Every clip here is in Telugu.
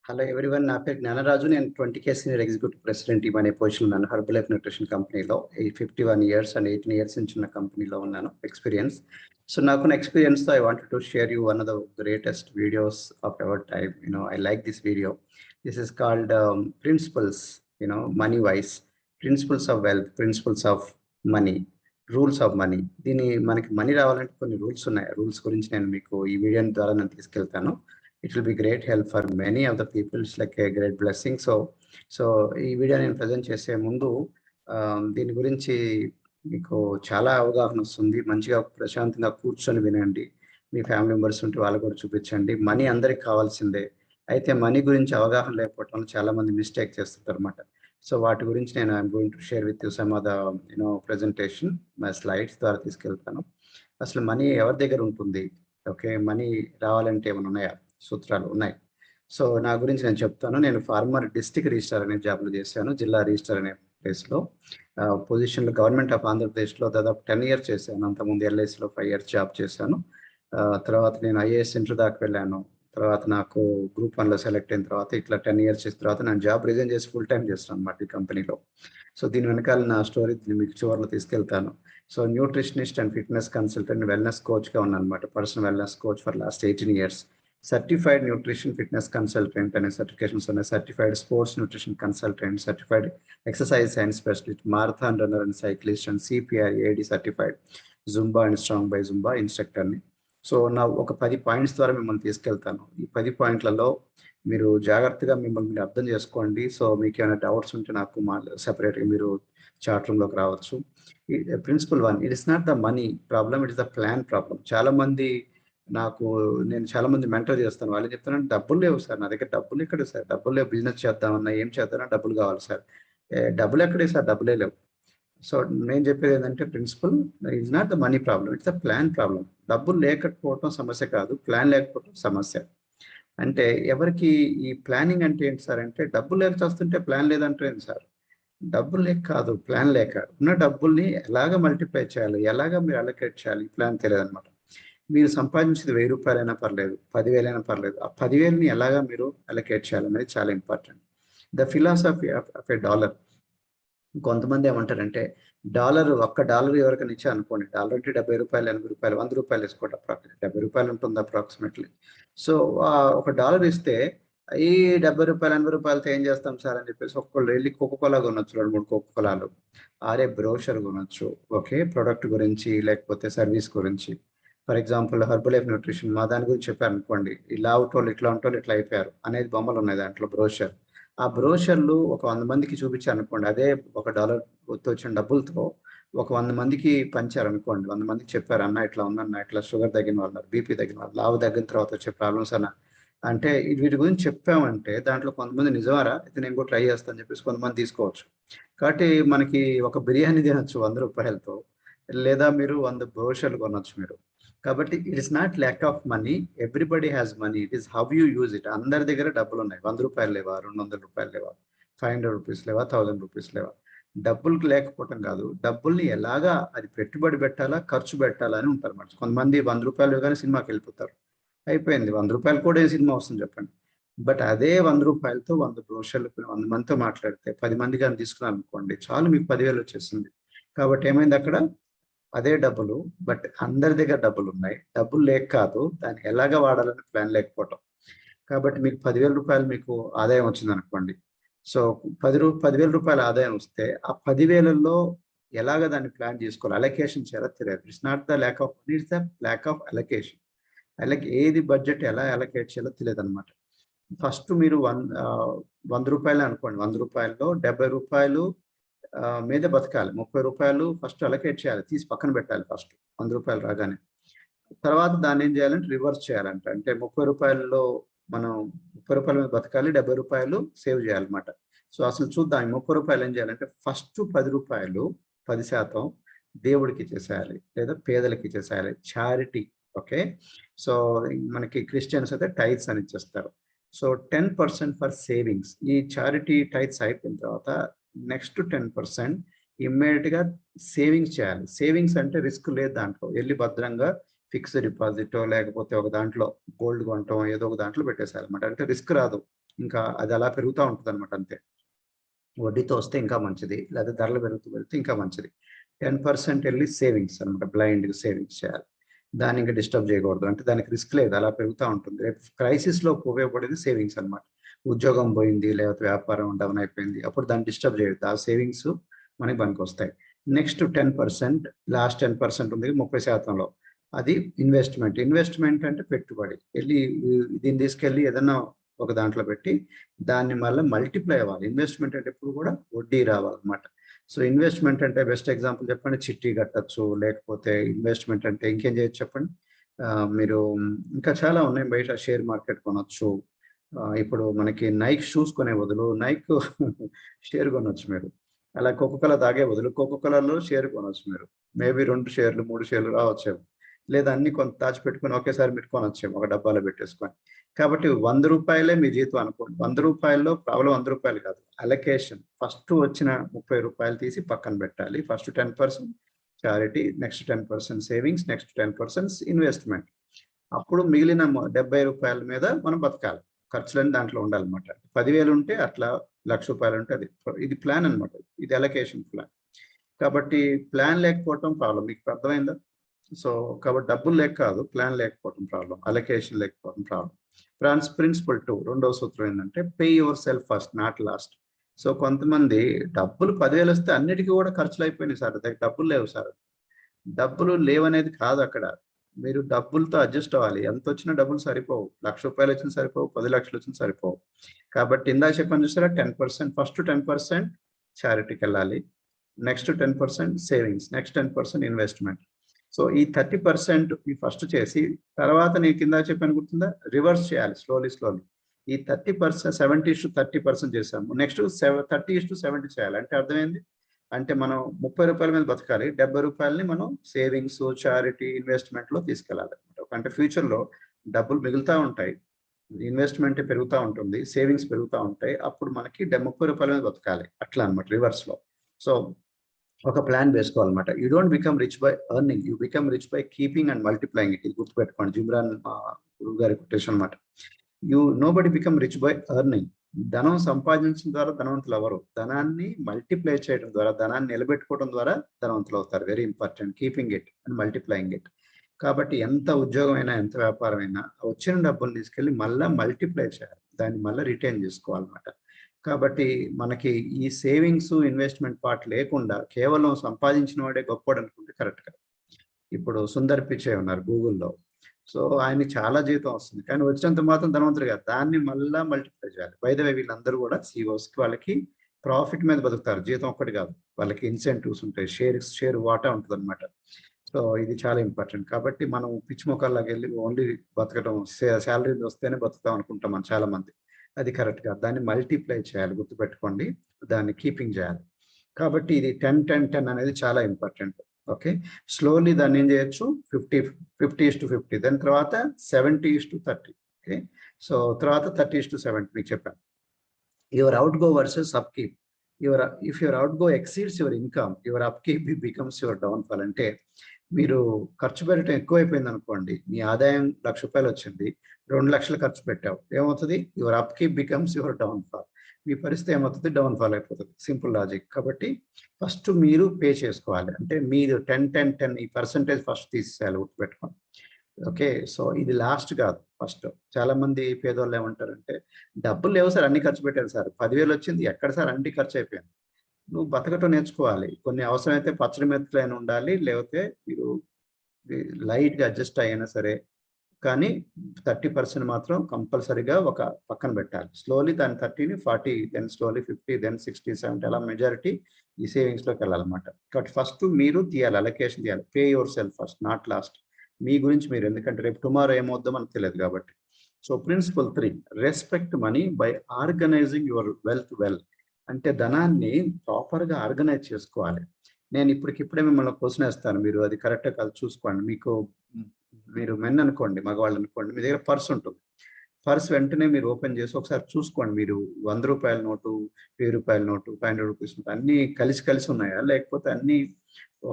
Hello everyone. నా పేరు జ్ఞానరాజు. నేను 20K సీనియర్ ఎగ్జిక్యూటివ్ ప్రెసిడెంట్ అనే పొజిషన్ ఉన్నాను హెర్బల్ లైఫ్ న్యూట్రిషన్ కంపెనీలో. ఈ 51 ఇయర్స్ అండ్ 18 ఇయర్స్ నుంచి ఉన్న కంపెనీలో ఉన్నాను ఎక్స్పీరియన్స్. సో నాకున్న ఎక్స్పీరియన్స్తో I wanted to share you one of the greatest videos of our time. I like this video. This is called principles, money wise, principles of wealth, principles of money, rules of money. మనకి మనీ రావాలంటే కొన్ని రూల్స్ ఉన్నాయి. రూల్స్ గురించి నేను మీకు ఈ వీడియో ద్వారా నేను తీసుకెళ్తాను. It will be great help for many of the people. It's like a great blessing. So ఈ వీడియో నేను ప్రజెంట్ చేసే ముందు దీని గురించి మీకు చాలా అవగాహన వస్తుంది. మంచిగా ప్రశాంతంగా కూర్చొని వినండి. మీ ఫ్యామిలీ మెంబర్స్ ఉంటే వాళ్ళు కూడా చూపించండి. మనీ అందరికి కావాల్సిందే. అయితే మనీ గురించి అవగాహన లేకపోవడం వల్ల చాలా మంది మిస్టేక్ చేస్తుంటారు అనమాట. సో వాటి గురించి నేను I'm going to share with you some of the presentation. My slides ద్వారా తీసుకెళ్తాను. అసలు మనీ ఎవరి దగ్గర ఉంటుంది? ఓకే, మనీ రావాలంటే ఏమైనా ఉన్నాయా? సూత్రాలు ఉన్నాయి. సో నా గురించి నేను చెప్తాను. నేను ఫార్మర్ డిస్ట్రిక్ట్ రిజిస్ట్రార్ అనే జాబ్లో చేశాను. జిల్లా రిజిస్ట్రార్ అనే ప్లేస్లో పొజిషన్లో గవర్నమెంట్ ఆఫ్ ఆంధ్రప్రదేశ్లో దాదాపు 10 ఇయర్స్ చేశాను. అంతకుముందు ఎల్ఐసిలో 5 ఇయర్స్ జాబ్ చేశాను. తర్వాత నేను ఐఏఎస్ ఇంటర్ దాకా వెళ్ళాను. తర్వాత నాకు గ్రూప్ 1లో సెలెక్ట్ అయిన తర్వాత ఇట్లా 10 ఇయర్స్ చేసిన తర్వాత నేను జాబ్ రిజైన్ చేసి ఫుల్ టైం చేస్తాను అనమాట ఈ కంపెనీలో. సో దీని వెనకాల నా స్టోరీ మీకు చివరిలో తీసుకెళ్తాను. So nutritionist and fitness consultant, wellness కోచ్గా ఉన్నాను అనమాట. Personal wellness coach for last 18 years. Certified nutrition fitness consultant అనే సర్టిఫికేషన్స్ ఉన్నాయి. Certified sports nutrition consultant, certified exercise science specialist, marathon runner and cyclist and CPR AED certified Zumba and strong by Zumba ఇన్స్ట్రక్టర్ని. సో నా ఒక 10 పాయింట్స్ ద్వారా మిమ్మల్ని తీసుకెళ్తాను. ఈ 10 పాయింట్లలో మీరు జాగ్రత్తగా మిమ్మల్ని అర్థం చేసుకోండి. సో మీకు ఏమైనా డౌట్స్ ఉంటే నాకు సెపరేట్గా మీరు చాట్ రూమ్లోకి రావచ్చు. Principle 1, it is not the money problem, it is the plan problem. నేను చాలా మంది మెంటర్ చేస్తాను. వాళ్ళు చెప్తాను, డబ్బులు లేవు సార్, నా దగ్గర డబ్బులు ఎక్కడ సార్, డబ్బులు లేవు, బిజినెస్ చేద్దామన్నా ఏం చేద్దామన్నా డబ్బులు కావాలి సార్. డబ్బులు ఎక్కడే సార్, డబ్బులే లేవు. సో నేను చెప్పేది ఏంటంటే principle it's not the money problem, it's the plan problem. డబ్బులు లేకపోవటం సమస్య కాదు, ప్లాన్ లేకపోవటం సమస్య. అంటే ఎవరికి ఈ ప్లానింగ్ అంటే ఏంటి సార్ అంటే, డబ్బులు లేక వస్తుంటే ప్లాన్ లేదంటే ఏంటి సార్? డబ్బులు లేక కాదు, ప్లాన్ లేక. ఉన్న డబ్బుల్ని ఎలాగ మల్టిప్లై చేయాలి, ఎలాగ మీరు అలొకేట్ చేయాలి, ప్లాన్ తెలియదు అనమాట. మీరు సంపాదించేది 1000 రూపాయలైనా పర్లేదు, 10,000 పర్లేదు. ఆ 10,000ని ఎలాగా మీరు అలొకేట్ చేయాలనేది చాలా important. The philosophy of A dollar. కొంతమంది ఏమంటారంటే, $1 ఎవరికైనా ఇచ్చా అనుకోండి, డాలర్ అంటే 70 రూపాయలు, 80 రూపాయలు, 100 రూపాయలు వేసుకోండి, 70 రూపాయలు ఉంటుంది అప్రాక్సిమేట్లీ. సో $1 ఇస్తే ఈ 70 రూపాయలు, 80 రూపాయలతో ఏం చేస్తాం సార్ అని చెప్పేసి ఒక్కొక్కళ్ళు వెళ్ళి కోకోకోలా కొనొచ్చు, 2-3 కోకోకోలాలు, ఆరే బ్రోషర్ కొనొచ్చు. ఓకే, ప్రొడక్ట్ గురించి లేకపోతే సర్వీస్ గురించి. For example herbal life nutrition, మా దాని గురించి చెప్పారు అనుకోండి, ఇలా అవుటోళ్ళు ఇట్లా ఉంటోళ్ళు ఇట్లా అయిపోయారు అనేది బొమ్మలు ఉన్నాయి దాంట్లో, బ్రోషర్. ఆ బ్రోషర్లు ఒక 100 మందికి చూపించారు అనుకోండి, అదే $1 వచ్చిన డబ్బులతో ఒక 100 మందికి పంచారనుకోండి, 100 మందికి చెప్పారు, అన్న ఇట్లా ఉందన్న, ఇట్లా షుగర్ తగ్గిన వాళ్ళు, బీపీ తగ్గిన వాళ్ళు, లావు తగ్గిన తర్వాత వచ్చే ప్రాబ్లమ్స్ అన్న అంటే వీటి గురించి చెప్పామంటే దాంట్లో కొంతమంది నిజమారా అయితే నేను కూడా ట్రై చేస్తాను అని చెప్పేసి కొంతమంది తీసుకోవచ్చు. కాబట్టి మనకి ఒక బిర్యానీ తినొచ్చు 100 రూపాయలతో, లేదా మీరు 100 బ్రోషర్లు కొనొచ్చు మీరు. కాబట్టి it is not lack of money, everybody has money, it is how you use it. అందరి దగ్గర డబ్బులు ఉన్నాయి. 100 రూపాయలు లేవా, 200 రూపాయలు లేవా, 500 రూపీస్ లేవా, 1000 రూపీస్ లేవా. డబ్బులు లేకపోవటం కాదు, డబ్బుల్ని ఎలాగా అది పెట్టుబడి పెట్టాలా, ఖర్చు పెట్టాలా అని ఉంటారు అన్నమాట. కొంతమంది 100 రూపాయలు కానీ సినిమాకి వెళ్ళిపోతారు, అయిపోయింది. 100 రూపాయలు కూడా ఏ సినిమా వస్తుంది చెప్పండి. బట్ అదే 100 రూపాయలతో 100 బ్రోషర్లు 100 మందితో మాట్లాడితే 10 మంది కానీ తీసుకున్నారు అనుకోండి, చాలు మీకు 10,000 వచ్చేసింది. కాబట్టి ఏమైంది అక్కడ, అదే డబ్బులు, బట్ అందరి దగ్గర డబ్బులు ఉన్నాయి, డబ్బులు లేక కాదు, దాన్ని ఎలాగ వాడాలని ప్లాన్ లేకపోవటం. కాబట్టి మీకు 10,000 రూపాయలు మీకు ఆదాయం వచ్చింది అనుకోండి. సో 10,000 రూపాయల ఆదాయం వస్తే ఆ 10,000లో ఎలాగ దాన్ని ప్లాన్ చేసుకోవాలి, అలొకేషన్ చేయాలో తెలియదు. It's not the lack of money, it's the lack of allocation. ఏది బడ్జెట్ ఎలా అలొకేట్ చేయాలో తెలియదు అనమాట. ఫస్ట్ మీరు 100 రూపాయలు అనుకోండి, 100 రూపాయల్లో 70 రూపాయలు మీద బతకాలి, 30 రూపాయలు ఫస్ట్ అలొకేట్ చేయాలి, తీసి పక్కన పెట్టాలి ఫస్ట్ 100 రూపాయలు రాగానే. తర్వాత దాన్ని ఏం చేయాలంటే రివర్స్ చేయాలంట. అంటే 30 రూపాయల్లో మనం 30 రూపాయల మీద బతకాలి, 70 రూపాయలు సేవ్ చేయాలన్నమాట. సో అసలు చూద్దాం, 30 రూపాయలు ఏం చేయాలంటే ఫస్ట్ 10 రూపాయలు 10% దేవుడికి ఇచ్చేసేయాలి, లేదా పేదలకి ఇచ్చేసేయాలి, చారిటీ. ఓకే, సో మనకి క్రిస్టియన్స్ అయితే టైట్స్ అని ఇచ్చేస్తారు. So 10% for savings. ఈ చారిటీ టైట్స్ అయిపోయిన తర్వాత నెక్స్ట్ 10% ఇమ్మీడియట్ గా సేవింగ్స్ చేయాలి. సేవింగ్స్ అంటే రిస్క్ లేదు దాంట్లో, వెళ్ళి భద్రంగా ఫిక్స్డ్ డిపాజిట్ లేకపోతే ఒక దాంట్లో గోల్డ్ కొనటం ఏదో ఒక దాంట్లో పెట్టేసారనమాట. అంటే రిస్క్ రాదు, ఇంకా అది అలా పెరుగుతూ ఉంటుంది అనమాట అంతే. వడ్డీతో వస్తే ఇంకా మంచిది, లేదా ధరలు పెరుగుతూ వెళ్తే ఇంకా మంచిది. 10% వెళ్ళి సేవింగ్స్ అనమాట, బ్లైండ్గా సేవింగ్స్ చేయాలి. దాన్ని ఇంకా డిస్టర్బ్ చేయకూడదు, అంటే దానికి రిస్క్ లేదు, అలా పెరుగుతూ ఉంటుంది. రేపు క్రైసిస్లో ఉపయోగపడేది సేవింగ్స్ అనమాట. ఉద్యోగం పోయింది, లేకపోతే వ్యాపారం డౌన్ అయిపోయింది, అప్పుడు దాన్ని డిస్టర్బ్ చేయొద్దు, ఆ సేవింగ్స్ మనకి పనికి వస్తాయి. నెక్స్ట్ 10%, లాస్ట్ 10% ఉంది 30%లో, అది ఇన్వెస్ట్మెంట్. ఇన్వెస్ట్మెంట్ అంటే పెట్టుబడి, వెళ్ళి దీన్ని తీసుకెళ్ళి ఏదన్నా ఒక దాంట్లో పెట్టి దాన్ని మళ్ళీ మల్టిప్లై అవ్వాలి. ఇన్వెస్ట్మెంట్ అంటే ఎప్పుడు కూడా వడ్డీ రావాలన్నమాట. సో ఇన్వెస్ట్మెంట్ అంటే బెస్ట్ ఎగ్జాంపుల్ చెప్పండి, చిట్టి కట్టచ్చు, లేకపోతే ఇన్వెస్ట్మెంట్ అంటే ఇంకేం చేయొచ్చు చెప్పండి. మీరు ఇంకా చాలా ఉన్నాయి, బయట షేర్ మార్కెట్ కొనొచ్చు. ఇప్పుడు మనకి నైక్ షూస్ కొనే బదులు నైక్ షేర్ కొనొచ్చు మీరు. అలా కోకోకోలా తాగే బదులు కోకోకోలాలో షేర్ కొనొచ్చు మీరు. మేబీ 2 షేర్లు 3 షేర్లు రావచ్చేమో, లేదా అన్ని కొంత దాచిపెట్టుకొని ఒకేసారి మీరు కొనొచ్చేమో ఒక డబ్బాలో పెట్టేసుకొని. కాబట్టి ₹100 మీ జీతం అనుకోండి. ₹100లో ప్రాబ్లం ₹100 కాదు, అలొకేషన్. ఫస్ట్ వచ్చిన ₹30 తీసి పక్కన పెట్టాలి. First 10% charity, next 10% savings, next 10% investment. అప్పుడు మిగిలిన ₹70 మీద మనం బతకాలి. ఖర్చులన్నీ దాంట్లో ఉండాలన్నమాట. 10,000 ఉంటే అట్లా, ₹1,00,000 ఉంటే అది. ఇది ప్లాన్ అనమాట, ఇది అలొకేషన్ ప్లాన్. కాబట్టి ప్లాన్ లేకపోవటం ప్రాబ్లం, మీకు అర్థమైందా? సో కాబట్టి డబ్బులు లేక కాదు, ప్లాన్ లేకపోవడం ప్రాబ్లం, అలొకేషన్ లేకపోవడం ప్రాబ్లం. ప్రిన్సిపల్ 2, రెండవ సూత్రం ఏంటంటే pay yourself first, not last. So కొంతమంది డబ్బులు 10,000 వస్తే అన్నిటికీ కూడా ఖర్చులు అయిపోయినాయి సార్, దగ్గర డబ్బులు లేవు సార్. డబ్బులు లేవనేది కాదు అక్కడ, మీరు డబ్బులతో అడ్జస్ట్ అవ్వాలి. ఎంత వచ్చినా డబ్బులు సరిపోవు, ₹1,00,000 వచ్చినా సరిపోవు, 10 లక్షలు వచ్చినా సరిపోవు. కాబట్టి ఇందాక చెప్పాను చూసారా, 10%, ఫస్ట్ 10% చారిటీకి వెళ్ళాలి, next 10% savings, next 10% investment. So ఈ 30% ఈ ఫస్ట్ చేసి, తర్వాత నేను కింద చెప్పాను గుర్తుందా, రివర్స్ చేయాలి స్లోలీ. ఈ 30%, 70:30% చేసాము, నెక్స్ట్ 30:70 చేయాలి. అంటే అర్థమైంది, అంటే మనం ₹30 మీద బతకాలి, ₹70 మనం సేవింగ్స్, చారిటీ, ఇన్వెస్ట్మెంట్ లో తీసుకెళ్ళాలి. అంటే ఫ్యూచర్ లో డబ్బులు మిగులుతూ ఉంటాయి, ఇన్వెస్ట్మెంట్ పెరుగుతూ ఉంటుంది, సేవింగ్స్ పెరుగుతూ ఉంటాయి, అప్పుడు మనకి ₹30 మీద బతకాలి, అట్లా అనమాట రివర్స్ లో. సో ఒక ప్లాన్ వేసుకోవాలన్నమాట. You don't become rich by earning, you become rich by keeping and multiplying it. ఇది గుర్తుపెట్టుకోండి, జిమ్రాన్ గురువు గారి కొటేషన్ అనమాట. Nobody become rich by earning. ధనం సంపాదించడం ద్వారా ధనవంతులు ఎవరు, ధనాన్ని మల్టిప్లై చేయడం ద్వారా, ధనాన్ని నిలబెట్టుకోవడం ద్వారా ధనవంతులు అవుతారు. Very important, keeping it and multiplying it. కాబట్టి ఎంత ఉద్యోగం అయినా, ఎంత వ్యాపారం అయినా, వచ్చిన డబ్బులు తీసుకెళ్ళి మళ్ళీ మల్టిప్లై చేయాలి, దాన్ని మళ్ళీ రిటైన్ చేసుకోవాలన్నమాట. కాబట్టి మనకి ఈ సేవింగ్స్, ఇన్వెస్ట్మెంట్ పార్ట్ లేకుండా కేవలం సంపాదించిన వాడే గొప్పవాడు అనుకుంటే కరెక్ట్ కాదు. ఇప్పుడు సుందర్ పిచై ఉన్నారు గూగుల్లో, సో ఆయనకి చాలా జీతం వస్తుంది, కానీ వచ్చినంత మాత్రం ధనవంతుడు కాదు, దాన్ని మళ్ళా మల్టిప్లై చేయాలి. బై ద వే వీళ్ళందరూ కూడా CEOs వాళ్ళకి ప్రాఫిట్ మీద బతుకుతారు, జీతం ఒక్కటి కాదు, వాళ్ళకి ఇన్సెంటివ్స్ ఉంటాయి, షేర్ వాటా ఉంటుంది అనమాట. సో ఇది చాలా ఇంపార్టెంట్. కాబట్టి మనం పిచ్చి మొక్కల్లాగా వెళ్ళి ఓన్లీ బతకడం, శాలరీ వస్తేనే బతుకుతాం అనుకుంటాం మనం చాలా మంది, అది కరెక్ట్ కాదు. దాన్ని మల్టిప్లై చేయాలి, గుర్తుపెట్టుకోండి, దాన్ని కీపింగ్ చేయాలి. కాబట్టి ఇది 10-10-10 అనేది చాలా ఇంపార్టెంట్. ఓకే, స్లోలీ దాన్ని ఏం చేయొచ్చు, 50:50, దాని తర్వాత 70:30. ఓకే, సో తర్వాత 30:70 మీకు చెప్పాను. Your out go versus up keep. If your out go exceeds your income, your upkeep becomes your down fall. అంటే మీరు ఖర్చు పెట్టడం ఎక్కువైపోయింది అనుకోండి, మీ ఆదాయం ₹1,00,000 వచ్చింది, 2,00,000 ఖర్చు పెట్టావు, ఏమవుతుంది, your upkeep becomes your downfall. మీ పరిస్థితి ఏమవుతుంది, డౌన్ ఫాల్ అయిపోతుంది. Simple logic. కాబట్టి ఫస్ట్ మీరు పే చేసుకోవాలి, అంటే మీరు 10-10-10 ఈ పర్సంటేజ్ ఫస్ట్ తీసేయాలి, గుర్తుపెట్టుకోండి. ఓకే, సో ఇది లాస్ట్ కాదు, ఫస్ట్. చాలా మంది పేదోళ్ళు ఏమంటారంటే, డబ్బులు లేవు సార్, అన్ని ఖర్చు పెట్టారు సార్, 10,000 వచ్చింది, ఎక్కడ సార్ అన్ని ఖర్చు అయిపోయింది. నువ్వు బతకటం నేర్చుకోవాలి, కొన్ని అవసరమైతే పచ్చడి మెతుకులైనా ఉండాలి, లేకపోతే మీరు లైట్గా అడ్జస్ట్ అయినా సరే, కానీ 30% మాత్రం కంపల్సరీగా ఒక పక్కన పెట్టాలి. స్లోలీ దాని 30ని 40, దెన్ స్లోలీ 50, దెన్ 60, 70, అలా మెజారిటీ ఈ సేవింగ్స్లోకి వెళ్ళాలన్నమాట. కాబట్టి ఫస్ట్ మీరు తీయాలి, అలొకేషన్ తీయాలి. Pay yourself first, not last. మీ గురించి మీరు, ఎందుకంటే రేపు టుమారో ఏమవుద్దో మనకు తెలియదు కాబట్టి. So principle 3, respect money by organising your wealth well. అంటే ధనాన్ని ప్రాపర్గా ఆర్గనైజ్ చేసుకోవాలి. నేను ఇప్పటికిప్పుడే మిమ్మల్ని క్వశ్చన్ వేస్తాను, మీరు అది కరెక్టే కాదు చూసుకోండి. మీరు మెన్ అనుకోండి, మగవాళ్ళు అనుకోండి, మీ దగ్గర పర్స్ ఉంటుంది. పర్స్ వెంటనే మీరు ఓపెన్ చేసి ఒకసారి చూసుకోండి, మీరు ₹100 నోటు, ₹1000 నోటు, ₹500 నోటు అన్నీ కలిసి ఉన్నాయా, లేకపోతే అన్నీ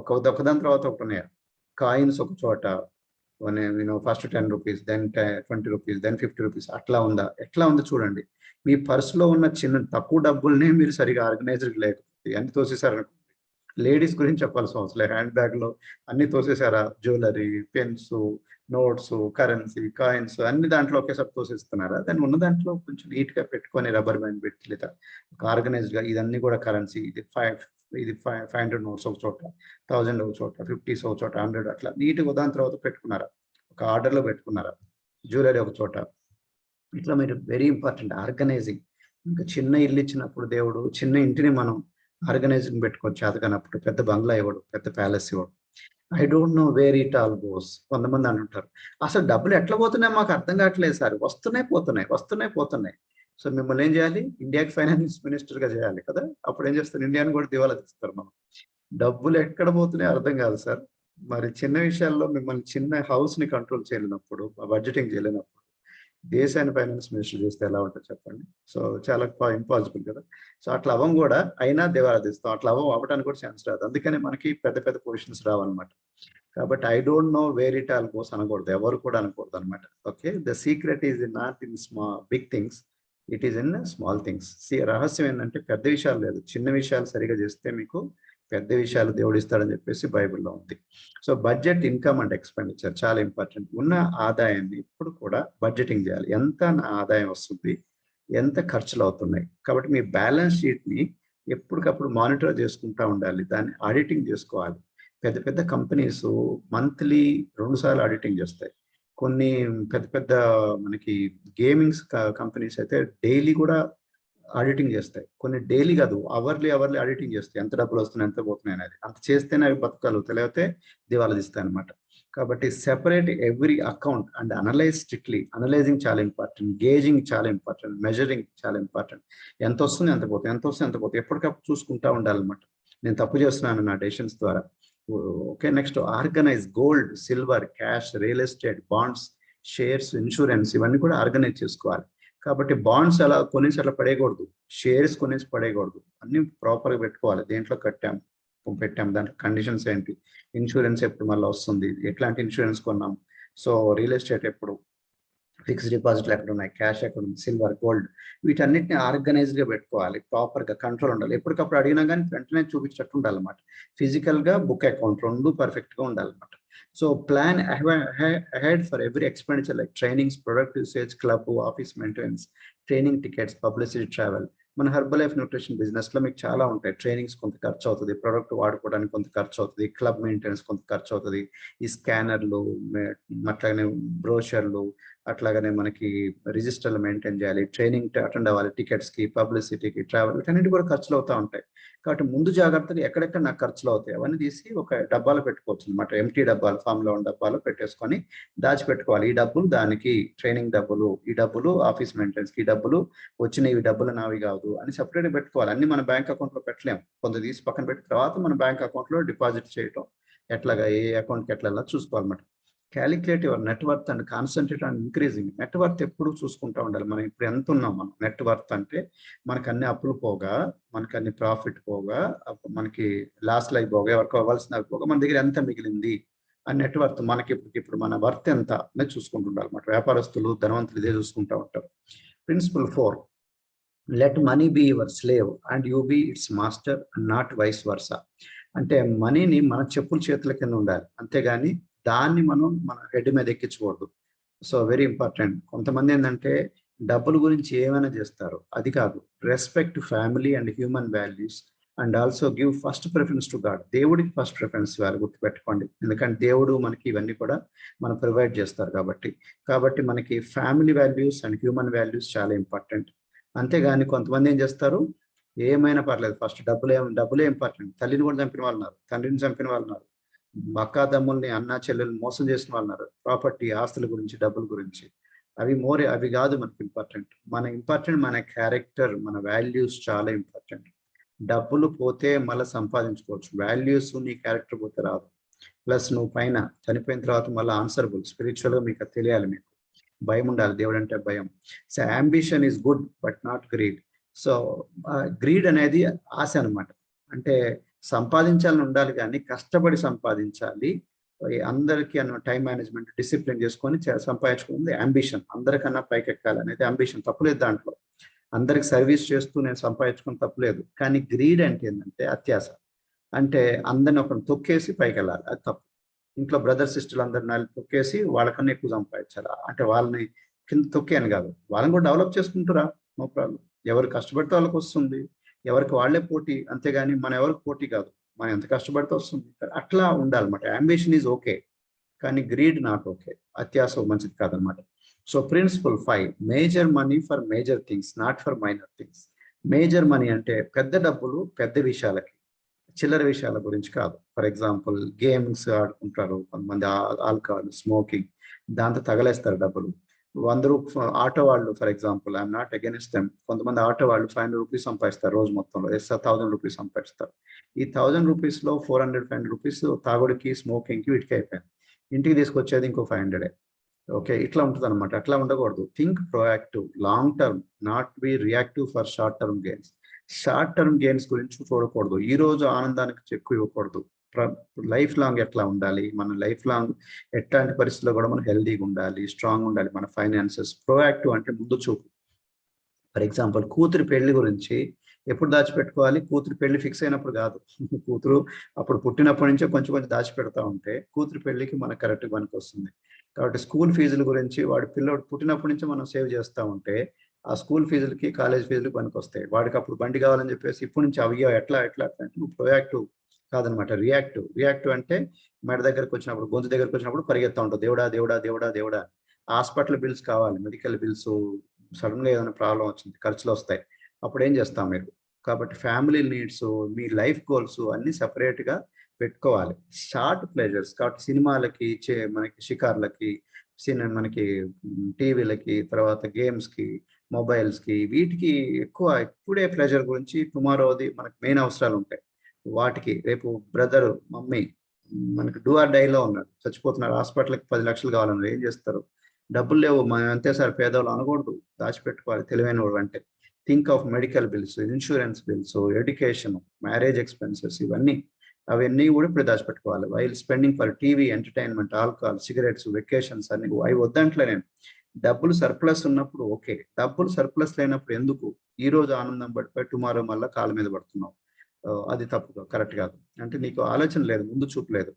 ఒకదాని తర్వాత ఒకటి ఉన్నాయా? కాయిన్స్ ఒక చోట, first 10 rupees, then 20 rupees, then 50 rupees, అట్లా ఉందా? ఎట్లా ఉందో చూడండి. మీ పర్సులో ఉన్న చిన్న తక్కువ డబ్బుల్నే మీరు సరిగా ఆర్గనైజ్డ్ లేకపోతే అన్ని తోసేసారు. లేడీస్ గురించి చెప్పాల్సిన అవసరం లేదు. హ్యాండ్ బ్యాగ్లో అన్ని తోసేసారా? Jewellery, pens, notes, currency, coins అన్ని దాంట్లో ఒకేసారి తోసేస్తున్నారా? దాన్ని ఉన్న దాంట్లో కొంచెం నీట్ గా పెట్టుకొని రబ్బర్ బ్యాండ్ పెట్టి, లేదా ఒక ఆర్గనైజ్డ్ గా ఇదన్నీ కూడా కరెన్సీ, ఇది 500 నోట్స్ ఒక చోట, 1000 ఒక చోట, 50s ఒక చోట, 100 అట్లా నీట్గా దాని తర్వాత పెట్టుకున్నారా? ఒక ఆర్డర్ లో పెట్టుకున్నారా? జ్యువెలరీ ఒక చోట. ఇట్లా మీరు వెరీ ఇంపార్టెంట్ ఆర్గనైజింగ్. ఇంకా చిన్న ఇల్లు ఇచ్చినప్పుడు దేవుడు చిన్న ఇంటిని మనం ఆర్గనైజింగ్ పెట్టుకోవచ్చు. చేతకనప్పుడు పెద్ద బంగ్లా ఇవ్వడు, పెద్ద ప్యాలెస్ ఇవ్వడు. I don't know where it all goes. కొంతమంది అంటుంటారు, అసలు డబ్బులు ఎట్లా పోతున్నాయి మాకు అర్థం కావట్లేదు సార్. వస్తున్నాయి పోతున్నాయి, వస్తున్నాయి పోతున్నాయి. సో మిమ్మల్ని ఏం చేయాలి? ఇండియాకి ఫైనాన్స్ మినిస్టర్ గా చేయాలి కదా. అప్పుడు ఏం చేస్తారు? ఇండియాని కూడా దివాలా తీస్తారు. మనం డబ్బులు ఎక్కడ పోతున్నాయి అర్థం కాదు సార్. మరి చిన్న విషయాల్లో మిమ్మల్ని చిన్న హౌస్ ని కంట్రోల్ చేయలేనప్పుడు, బడ్జెటింగ్ చేయలేనప్పుడు దేశాన్ని ఫైనాన్స్ మినిస్టర్ చేస్తే ఎలా ఉంటుంది చెప్పండి. సో చాలా ఇంపాసిబుల్ కదా. సో అట్లా అవ్వం కూడా, అయినా దివాలా తీస్తాం. అట్లా అవ్వడానికి కూడా ఛాన్స్ రాదు. అందుకని మనకి పెద్ద పెద్ద పొజిషన్స్ రావన్నమాట. కాబట్టి I don't know where it all goes అనకూడదు, ఎవరు కూడా అనకూడదు అనమాట. Okay, the secret is not in big things, it is in small things. రహస్యం ఏంటంటే పెద్ద విషయాలు లేదు, చిన్న విషయాలు సరిగా చేస్తే మీకు పెద్ద విషయాలు దేవుడు ఇస్తాడని చెప్పేసి బైబిల్లో ఉంది. So budget, income and expenditure చాలా ఇంపార్టెంట్. ఉన్న ఆదాయాన్ని ఇప్పుడు కూడా బడ్జెటింగ్ చేయాలి. ఎంత నా ఆదాయం వస్తుంది, ఎంత ఖర్చులు అవుతున్నాయి. కాబట్టి మీ బ్యాలెన్స్ షీట్ ని ఎప్పటికప్పుడు మానిటర్ చేసుకుంటా ఉండాలి, దాన్ని ఆడిటింగ్ చేసుకోవాలి. పెద్ద పెద్ద కంపెనీస్ మంత్లీ 2 సార్లు ఆడిటింగ్ చేస్తాయి. కొన్ని పెద్ద పెద్ద మనకి గేమింగ్స్ కంపెనీస్ అయితే డైలీ కూడా ఆడిటింగ్ చేస్తాయి. కొన్ని డైలీ కాదు, అవర్లీ ఆడిటింగ్ చేస్తాయి. ఎంత డబ్బులు వస్తున్నాయి, ఎంత పోతున్నాయి అనేది. అంత చేస్తేనే అవి బతకగలుగుతాయి, లేకపోతే దివాలా తీస్తాయి అనమాట. కాబట్టి separate every account and analyse strictly. Analysing చాలా ఇంపార్టెంట్, గేజింగ్ చాలా ఇంపార్టెంట్, మెజరింగ్ చాలా ఇంపార్టెంట్. ఎంత వస్తుంది, ఎంత పోతుంది, ఎంత వస్తుంది, ఎంత పోతుంది, ఎప్పటికప్పుడు చూసుకుంటా ఉండాలన్నమాట. నేను తప్పు చేస్తున్నాను నా డెసిషన్స్ ద్వారా. Okay, next organise gold, silver, cash, real estate, bonds, shares, insurance ఇవన్నీ కూడా ఆర్గనైజ్ చేసుకోవాలి. కాబట్టి బాండ్స్ అలా కొనేసి అట్లా పడేయకూడదు, షేర్స్ కొనేసి పడేయకూడదు. అన్ని ప్రాపర్గా పెట్టుకోవాలి. దేంట్లో పెట్టాం, దాంట్లో కండిషన్స్ ఏంటి, ఇన్సూరెన్స్ ఎప్పుడు మళ్ళీ వస్తుంది, ఎట్లాంటి ఇన్సూరెన్స్ కొన్నాం, సో రియల్ ఎస్టేట్ ఎప్పుడు, ఫిక్స్డ్ డిపాజిట్లు ఎక్కడ ఉన్నాయి, క్యాష్ ఎక్కడ ఉంది, సిల్వర్, గోల్డ్, వీటన్నిటిని ఆర్గనైజ్డ్గా పెట్టుకోవాలి. ప్రాపర్గా కంట్రోల్ ఉండాలి. ఎప్పటికప్పుడు అడిగినా కానీ వెంటనే చూపించేటట్టు ఉండాలన్నమాట. ఫిజికల్గా, బుక్ అకౌంట్ రెండు పర్ఫెక్ట్గా ఉండాలన్నమాట. So plan ahead for every expenditure like trainings, product usage, club, office maintenance, training tickets, publicity, travel. మన హెర్బల్ లైఫ్ న్యూట్రిషన్ బిజినెస్ లో మీకు చాలా ఉంటాయి. ట్రైనింగ్స్ కొంత ఖర్చు అవుతుంది, ప్రొడక్ట్ వాడుకోవడానికి కొంత ఖర్చు అవుతుంది, క్లబ్ మెయింటెనెన్స్ కొంత ఖర్చు అవుతుంది, ఈ స్కానర్లు, అట్లాగనే బ్రోషర్లు, అట్లాగనే మనకి రిజిస్టర్లు మెయింటైన్ చేయాలి, ట్రైనింగ్ అటెండ్ అవ్వాలి, టికెట్స్ కి, పబ్లిసిటీకి, ట్రావెల్, వీటన్నిటి కూడా ఖర్చులు అవుతూ ఉంటాయి. కాబట్టి ముందు జాగ్రత్తగా ఎక్కడెక్కడ నాకు ఖర్చులు అవుతాయి అవన్నీ తీసి ఒక డబ్బాలో పెట్టుకోవచ్చు అనమాట. ఎంటీ డబ్బాలు, ఫామ్ లో ఉన్న డబ్బాలో పెట్టేసుకొని దాచిపెట్టుకోవాలి. ఈ డబ్బులు దానికి, ట్రైనింగ్ డబ్బులు, ఈ డబ్బులు ఆఫీస్ మెయింటెనెన్స్ కి, ఈ డబ్బులు వచ్చిన ఈ డబ్బులు నావి కాదు అని సపరేట్ పెట్టుకోవాలి. అన్ని మన బ్యాంక్ అకౌంట్ లో పెట్టలేము, కొంత తీసి పక్కన పెట్టి తర్వాత మన బ్యాంక్ అకౌంట్ లో డిపాజిట్ చేయటం, ఎట్లాగా ఏ అకౌంట్కి ఎట్లా చూసుకోవాలన్నమాట. Calculate your net worth and concentrate on increasing. Net worth ఎప్పుడు చూసుకుంటూ ఉండాలి. మనం ఇప్పుడు ఎంత ఉన్నాం, మనం నెట్వర్త్ అంటే మనకు అన్ని అప్పులు పోగా, మనకి అన్ని ప్రాఫిట్ పోగా, మనకి లాస్ లైఫ్ పోగా, ఎవరికి అవ్వాల్సిన పోగా మన దగ్గర ఎంత మిగిలింది ఆ నెట్వర్త్, మనకి ఇప్పుడు మన వర్త్ ఎంత అనేది చూసుకుంటుండాలి అన్నమాట. వ్యాపారస్తులు, ధనవంతులు ఇదే చూసుకుంటూ ఉంటారు. Principle 4, let money be your slave and you be its master and not vice versa. అంటే మనీని మన చెప్పుల చేతుల కింద ఉండాలి, అంతేగాని దాన్ని మనం మన హెడ్ మీద ఎక్కించకూడదు. So very important. కొంతమంది ఏంటంటే డబ్బుల గురించి ఏమైనా చేస్తారు, అది కాదు. Respect family and human values and also give first preference to God. దేవుడికి ఫస్ట్ ప్రిఫరెన్స్ ఇవ్వాలి, గుర్తుపెట్టుకోండి. ఎందుకంటే దేవుడు మనకి ఇవన్నీ కూడా మనం ప్రొవైడ్ చేస్తారు కాబట్టి మనకి family values and human values చాలా ఇంపార్టెంట్. అంతేగాని కొంతమంది ఏం చేస్తారు, ఏమైనా పర్లేదు, ఫస్ట్ డబ్బులే ఇంపార్టెంట్. తల్లిని కూడా చంపిన వాళ్ళు ఉన్నారు, తండ్రిని చంపిన వాళ్ళు ఉన్నారు, అక్కా తమ్ముల్ని, అన్న చెల్లెల్ని మోసం చేసిన వాళ్ళు ఉన్నారు. ప్రాపర్టీ, ఆస్తుల గురించి, డబ్బుల గురించి, అవి కాదు మనకి ఇంపార్టెంట్. మన క్యారెక్టర్, మన వాల్యూస్ చాలా ఇంపార్టెంట్. డబ్బులు పోతే మళ్ళీ సంపాదించుకోవచ్చు, వాల్యూస్, నీ క్యారెక్టర్ పోతే రాదు. ప్లస్ నువ్వు పైన చనిపోయిన తర్వాత మళ్ళీ ఆన్సరబుల్. స్పిరిచువల్ గా మీకు తెలియాలి, మీకు భయం ఉండాలి, దేవుడు అంటే భయం. So ambition is good but not greed. So greed అనేది ఆశ అనమాట. అంటే సంపాదించాలని ఉండాలి, కానీ కష్టపడి సంపాదించాలి. అందరికీ అన్న టైం మేనేజ్మెంట్ డిసిప్లిన్ చేసుకొని సంపాదించుకుంది అంబిషన్. అందరికన్నా పైకి ఎక్కాలి అనేది అంబిషన్, తప్పులేదు దాంట్లో. అందరికి సర్వీస్ చేస్తూ నేను సంపాదించుకుని తప్పులేదు. కానీ గ్రీడ్ అంటే ఏంటంటే అత్యాస. అంటే అందరిని ఒకరిని తొక్కేసి పైకి వెళ్ళాలి, అది తప్పు. ఇంట్లో బ్రదర్ సిస్టర్లు అందరిని తొక్కేసి వాళ్ళకన్నా ఎక్కువ సంపాదించాలి, అంటే వాళ్ళని కింద తొక్కేయని కాదు, వాళ్ళని కూడా డెవలప్ చేసుకుంటారా, నో ప్రాబ్లం. ఎవరు కష్టపడితే వాళ్ళకి వస్తుంది, ఎవరికి వాళ్ళే పోటీ, అంతేగాని మన ఎవరికి పోటీ కాదు, మనం ఎంత కష్టపడితే వస్తుంది. అట్లా ఉండాలన్నమాట. అంబిషన్ ఈజ్ ఓకే, కానీ గ్రీడ్ నాట్ ఓకే, అత్యాస మంచిది కాదనమాట. So principle 5, major money for major things, not for minor things. Major money అంటే పెద్ద డబ్బులు పెద్ద విషయాలకి, చిల్లర విషయాల గురించి కాదు. ఫర్ ఎగ్జాంపుల్ గేమ్స్ ఆడుకుంటారు కొంతమంది, ఆల్కహాల్, స్మోకింగ్, దాంతో తగలేస్తారు డబ్బులు. అందరూ ఆటో వాళ్ళు, for example I'm not against them, కొంతమంది ఆటో వాళ్ళు 500 రూపీస్ సంపాదిస్తారు రోజు మొత్తంలో, 1000 రూపీస్ సంపాదిస్తారు. ఈ 1000 రూపీస్లో 400-500 రూపీస్ తాగుడికి, స్మోకింగ్కి, వీటికి అయిపోయింది. ఇంటికి తీసుకొచ్చేది ఇంకో 500. ఓకే, ఇట్లా ఉంటుంది అనమాట. అట్లా ఉండకూడదు. Think proactive, long term, not be reactive for short term gains. Short term gains గురించి చూడకూడదు, ఈ రోజు ఆనందానికి ఎక్కువ ఇవ్వకూడదు. లైఫ్ లాంగ్ ఎట్లా ఉండాలి, మన లైఫ్ లాంగ్ ఎట్లాంటి పరిస్థితుల్లో కూడా మనం హెల్దీగా ఉండాలి, స్ట్రాంగ్ ఉండాలి మన ఫైనాన్సెస్. ప్రోయాక్టివ్ అంటే ముందు చూపు. ఫర్ ఎగ్జాంపుల్ కూతురి పెళ్లి గురించి ఎప్పుడు దాచిపెట్టుకోవాలి, కూతురి పెళ్లి ఫిక్స్ అయినప్పుడు కాదు. కూతురు అప్పుడు పుట్టినప్పటి నుంచే కొంచెం కొంచెం దాచిపెడతా ఉంటే కూతురి పెళ్లికి మనకు కరెక్ట్ పనికి వస్తుంది. కాబట్టి స్కూల్ ఫీజుల గురించి పిల్లోడు పుట్టినప్పటి నుంచి మనం సేవ్ చేస్తూ ఉంటే ఆ స్కూల్ ఫీజులకి, కాలేజ్ ఫీజులకి పనికి వస్తాయి. వాడికి అప్పుడు బండి కావాలని చెప్పేసి ఇప్పటి నుంచి అవి ఎట్లా ఎట్లా అంటే నువ్వు ప్రోయాక్టివ్ కాదనమాట, రియాక్టివ్. రియాక్టివ్ అంటే మెడ దగ్గరకు వచ్చినప్పుడు, గొంతు దగ్గరకు వచ్చినప్పుడు పరిగెత్తా ఉంటావు, దేవుడా దేవుడా దేవుడా దేవుడా. హాస్పిటల్ బిల్స్ కావాలి, మెడికల్ బిల్స్, సడన్ గా ఏదైనా ప్రాబ్లం వచ్చింది, ఖర్చులు వస్తాయి, అప్పుడు ఏం చేస్తాం మీరు. కాబట్టి ఫ్యామిలీ నీడ్స్, మీ లైఫ్ గోల్స్ అన్ని సెపరేట్ గా పెట్టుకోవాలి. షార్ట్ ప్లెజర్స్ కాబట్టి సినిమాలకి, మనకి షికార్లకి, మనకి టీవీలకి, తర్వాత గేమ్స్ కి, మొబైల్స్ కి, వీటికి ఎక్కువ ఇప్పుడే ప్లెజర్ గురించి, టుమారోది మనకి మెయిన్ అవసరాలు ఉంటాయి. వాటికి రేపు బ్రదర్, మమ్మీ మనకి డూ ఆర్ డైలో ఉన్నాడు, చచ్చిపోతున్నారు, హాస్పిటల్కి 10 లక్షలు కావాలన్నారు, ఏం చేస్తారు? డబ్బులు లేవు, మనం అంతే సార్ పేదవాళ్ళు అనకూడదు, దాచిపెట్టుకోవాలి తెలివైన వాడు అంటే. Think of medical bills, insurance bills, education, marriage expenses, అవన్నీ కూడా ఇప్పుడు దాచిపెట్టుకోవాలి. While spending for TV, entertainment, alcohol, cigarettes, vacations అన్ని అవి వద్దంటలే నేను. డబ్బులు సర్ప్లస్ ఉన్నప్పుడు ఓకే, డబ్బులు సర్ప్లస్ లేనప్పుడు ఎందుకు? ఈ రోజు ఆనందం పడిపోయి టుమారో మళ్ళీ కాళ్ళ మీద పడుతున్నావు, అది తప్పు, కరెక్ట్ కాదు. అంటే నీకు ఆలోచన లేదు, ముందు చూపు లేదు.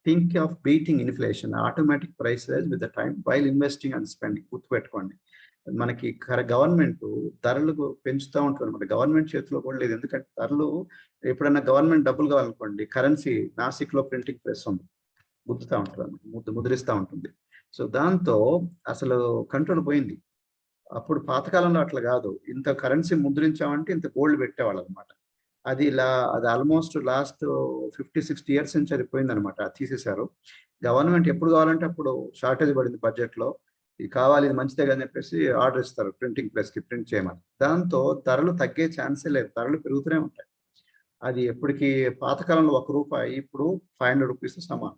Think of beating inflation, automatic price rise with the time while investing and spending. గుర్తుపెట్టుకోండి, మనకి గవర్నమెంట్ ధరలు పెంచుతూ ఉంటుంది అనమాట. గవర్నమెంట్ చేతిలో కూడా లేదు, ఎందుకంటే ధరలు ఎప్పుడైనా గవర్నమెంట్ డబ్బులు కావాలనుకోండి, కరెన్సీ నాసిక్లో ప్రింటింగ్ ప్రెస్ ఉంది, గుద్దుతూ ఉంటుంది, ముద్రిస్తూ ఉంటుంది. సో దాంతో అసలు కంట్రోల్ పోయింది. అప్పుడు పాతకాలంలో అట్లా కాదు, ఇంత కరెన్సీ ముద్రించామంటే ఇంత గోల్డ్ పెట్టేవాళ్ళు అనమాట. అది ఆల్మోస్ట్ లాస్ట్ 50-60 ఇయర్స్ నుంచి అది పోయిందనమాట, తీసేశారు. గవర్నమెంట్ ఎప్పుడు కావాలంటే అప్పుడు షార్టేజ్ పడింది బడ్జెట్లో, ఇది కావాలి, ఇది మంచిదే అని చెప్పేసి ఆర్డర్ ఇస్తారు ప్రింటింగ్ ప్రెస్కి, ప్రింట్ చేయమని. దాంతో ధరలు తగ్గే ఛాన్సే లేదు, ధరలు పెరుగుతూనే ఉంటాయి. అది ఎప్పటికీ పాతకాలంలో ₹1 ఇప్పుడు 500 రూపీస్ సమానం,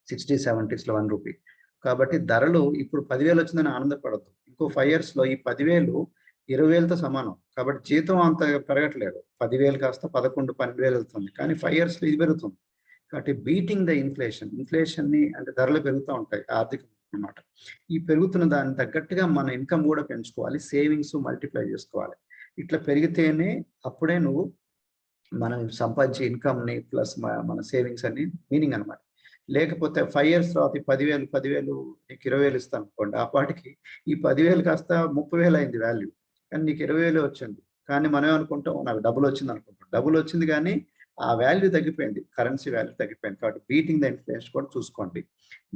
60-70s లో 1 రూపీ. కాబట్టి ధరలు ఇప్పుడు 10,000 వచ్చిందని ఆనందపడద్దు. ఇంకో 5 years లో ఈ 10,000 20,000తో సమానం. కాబట్టి జీతం అంత పెరగట్లేదు, 10,000 కాస్త 11-12,000 వెళ్తుంది, కానీ 5 years లో ఇది పెరుగుతుంది. కాబట్టి బీటింగ్ ద ఇన్ఫ్లేషన్ ని అంటే ధరలు పెరుగుతూ ఉంటాయి, ఆర్థిక అనమాట. ఈ పెరుగుతున్న దానికి తగ్గట్టుగా మన ఇన్కమ్ కూడా పెంచుకోవాలి, సేవింగ్స్ మల్టిప్లై చేసుకోవాలి. ఇట్లా పెరిగితేనే అప్పుడే నువ్వు మనం సంపాదించే ఇన్కమ్ ని ప్లస్ మన సేవింగ్స్ అన్ని మీనింగ్ అనమాట. లేకపోతే 5 years తర్వాత 10,000 నీకు 20,000 ఇస్తాను అనుకోండి, ఆ పాటికి ఈ 10,000 కాస్త 30,000 అయింది వాల్యూ, కానీ నీకు 20,000 వచ్చింది. కానీ మనం ఏమనుకుంటాం, నాకు డబ్బులు వచ్చింది అనుకుంటాం, డబ్బులు వచ్చింది కానీ ఆ వాల్యూ తగ్గిపోయింది, కరెన్సీ వాల్యూ తగ్గిపోయింది. కాబట్టి బీటింగ్ ద ఇన్ఫ్లేషన్ కూడా చూసుకోండి.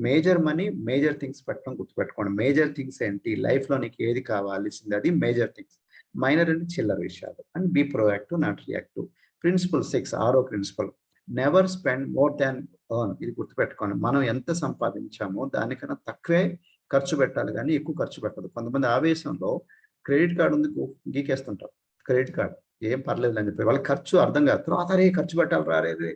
మేజర్ మనీ, మేజర్ థింగ్స్ పెట్టడం గుర్తుపెట్టుకోండి. మేజర్ థింగ్స్ ఏంటి, లైఫ్ లో నీకు ఏది కావాల్సింది, అది మేజర్ థింగ్స్. మైనర్ అంటే చిల్లర విషయాలు. And be proactive, not reactive. Principle 6, 6వ principle, never spend more than earn. ఇది గుర్తుపెట్టుకోండి, మనం ఎంత సంపాదించామో దానికన్నా తక్కువే ఖర్చు పెట్టాలి, కానీ ఎక్కువ ఖర్చు పెట్టదు. కొంతమంది ఆవేశంలో క్రెడిట్ కార్డు ఉంది గీకేస్తుంటారు, క్రెడిట్ కార్డు ఏం పర్లేదు అని చెప్పి, వాళ్ళ ఖర్చు అర్థం కాదు. తర్వాత అరే ఖర్చు పెట్టాలి రాలేదు,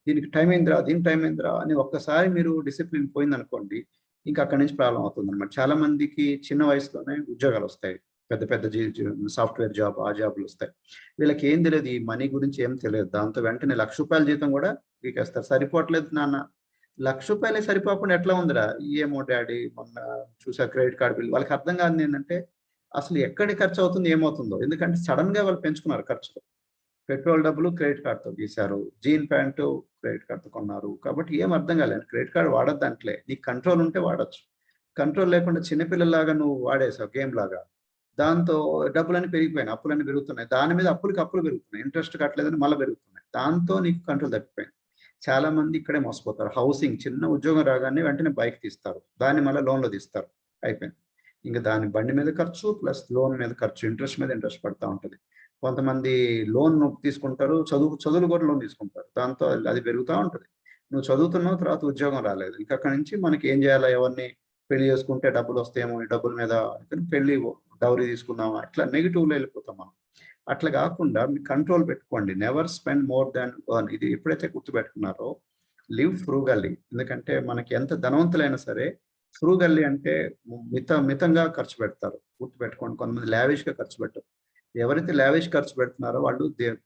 దీనికి టైం అయిందిరా, దీనికి టైం అయిందిరా అని ఒక్కసారి మీరు డిసిప్లిన్ పోయింది అనుకోండి, ఇంకా అక్కడి నుంచి ప్రాబ్లం అవుతుంది అనమాట. చాలా మందికి చిన్న వయసులోనే ఉద్యోగాలు వస్తాయి, పెద్ద పెద్ద సాఫ్ట్వేర్ జాబ్, ఆ జాబ్లు వస్తాయి. వీళ్ళకి ఏం తెలియదు, ఈ మనీ గురించి ఏం తెలియదు. దాంతో వెంటనే ₹1,00,000 జీతం కూడా వీకేస్తారు. సరిపోవట్లేదు నాన్న, రూ. 1,00,000 సరిపోకుండా ఎట్లా ఉందిరా? ఏమో డ్యాడీ మొన్న చూసా క్రెడిట్ కార్డ్ బిల్. వాళ్ళకి అర్థం కానిది ఏంటంటే, అసలు ఎక్కడికి ఖర్చవుతుంది, ఏమవుతుందో. ఎందుకంటే సడెన్‌గా వాళ్ళు పెంచుకున్నారు ఖర్చులు. పెట్రోల్ డబ్బులు క్రెడిట్ కార్డ్‌తో గీశారు. జీన్ ప్యాంటు క్రెడిట్ కార్డ్‌తో కొన్నారు. కాబట్టి ఏం అర్థం కాలేదు. క్రెడిట్ కార్డ్ వాడొద్దంటలే. నీకు కంట్రోల్ ఉంటే వాడొచ్చు. కంట్రోల్ లేకుండా చిన్న పిల్లల్లాగా నువ్వు వాడేసావు గేమ్‌లాగా. దాంతో డబ్బులన్నీ పెరిగిపోయినాయి. అప్పులన్నీ పెరుగుతున్నాయి. దాని మీద అప్పులకి అప్పులు పెరుగుతున్నాయి. ఇంట్రెస్ట్ కట్టలేదని మళ్ళా పెరుగుతున్నాయి. దాంతో నీకు కంట్రోల్ తప్పిపోయింది. చాలా మంది ఇక్కడే మోసపోతారు. హౌసింగ్ చిన్న ఉద్యోగం రాగానే వెంటనే బైక్ తీస్తారు. దాన్ని మళ్ళా లోన్‌లో తీస్తారు. అయిపోయింది. ఇంక దాని బండి మీద ఖర్చు ప్లస్ లోన్ మీద ఖర్చు. ఇంట్రెస్ట్ మీద ఇంట్రెస్ట్ పడతా ఉంటది. కొంతమంది లోన్ తీసుకుంటారు. చదువులు కూడా లోన్ తీసుకుంటారు. దాంతో అది పెరుగుతా ఉంటది. నువ్వు చదువుతున్నావు, తర్వాత ఉద్యోగం రాలేదు. ఇంక అక్కడి నుంచి మనకి ఏం చేయాలా? ఎవరిని పెళ్లి చేసుకుంటే డబ్బులొస్తాయేమో, ఈ డబ్బుల మీద పెళ్లి డౌరీ తీసుకుందామా? ఇట్లా నెగెటివ్‌లో వెళ్ళిపోతాం మనం. అట్లా కాకుండా మీరు కంట్రోల్ పెట్టుకోండి. Never spend more than earn. ఇది ఎప్పుడైతే గుర్తుపెట్టుకున్నారో లివ్ ఫ్రూగల్లీ. ఎందుకంటే మనకి ఎంత ధనవంతులైనా సరే ఫ్రూగల్లీ అంటే మితంగా ఖర్చు పెడతారు. గుర్తుపెట్టుకోండి. కొంతమంది లావిష్‌గా ఖర్చు పెట్టరు. ఎవరైతే లావిష్ ఖర్చు పెడుతున్నారో వాళ్ళు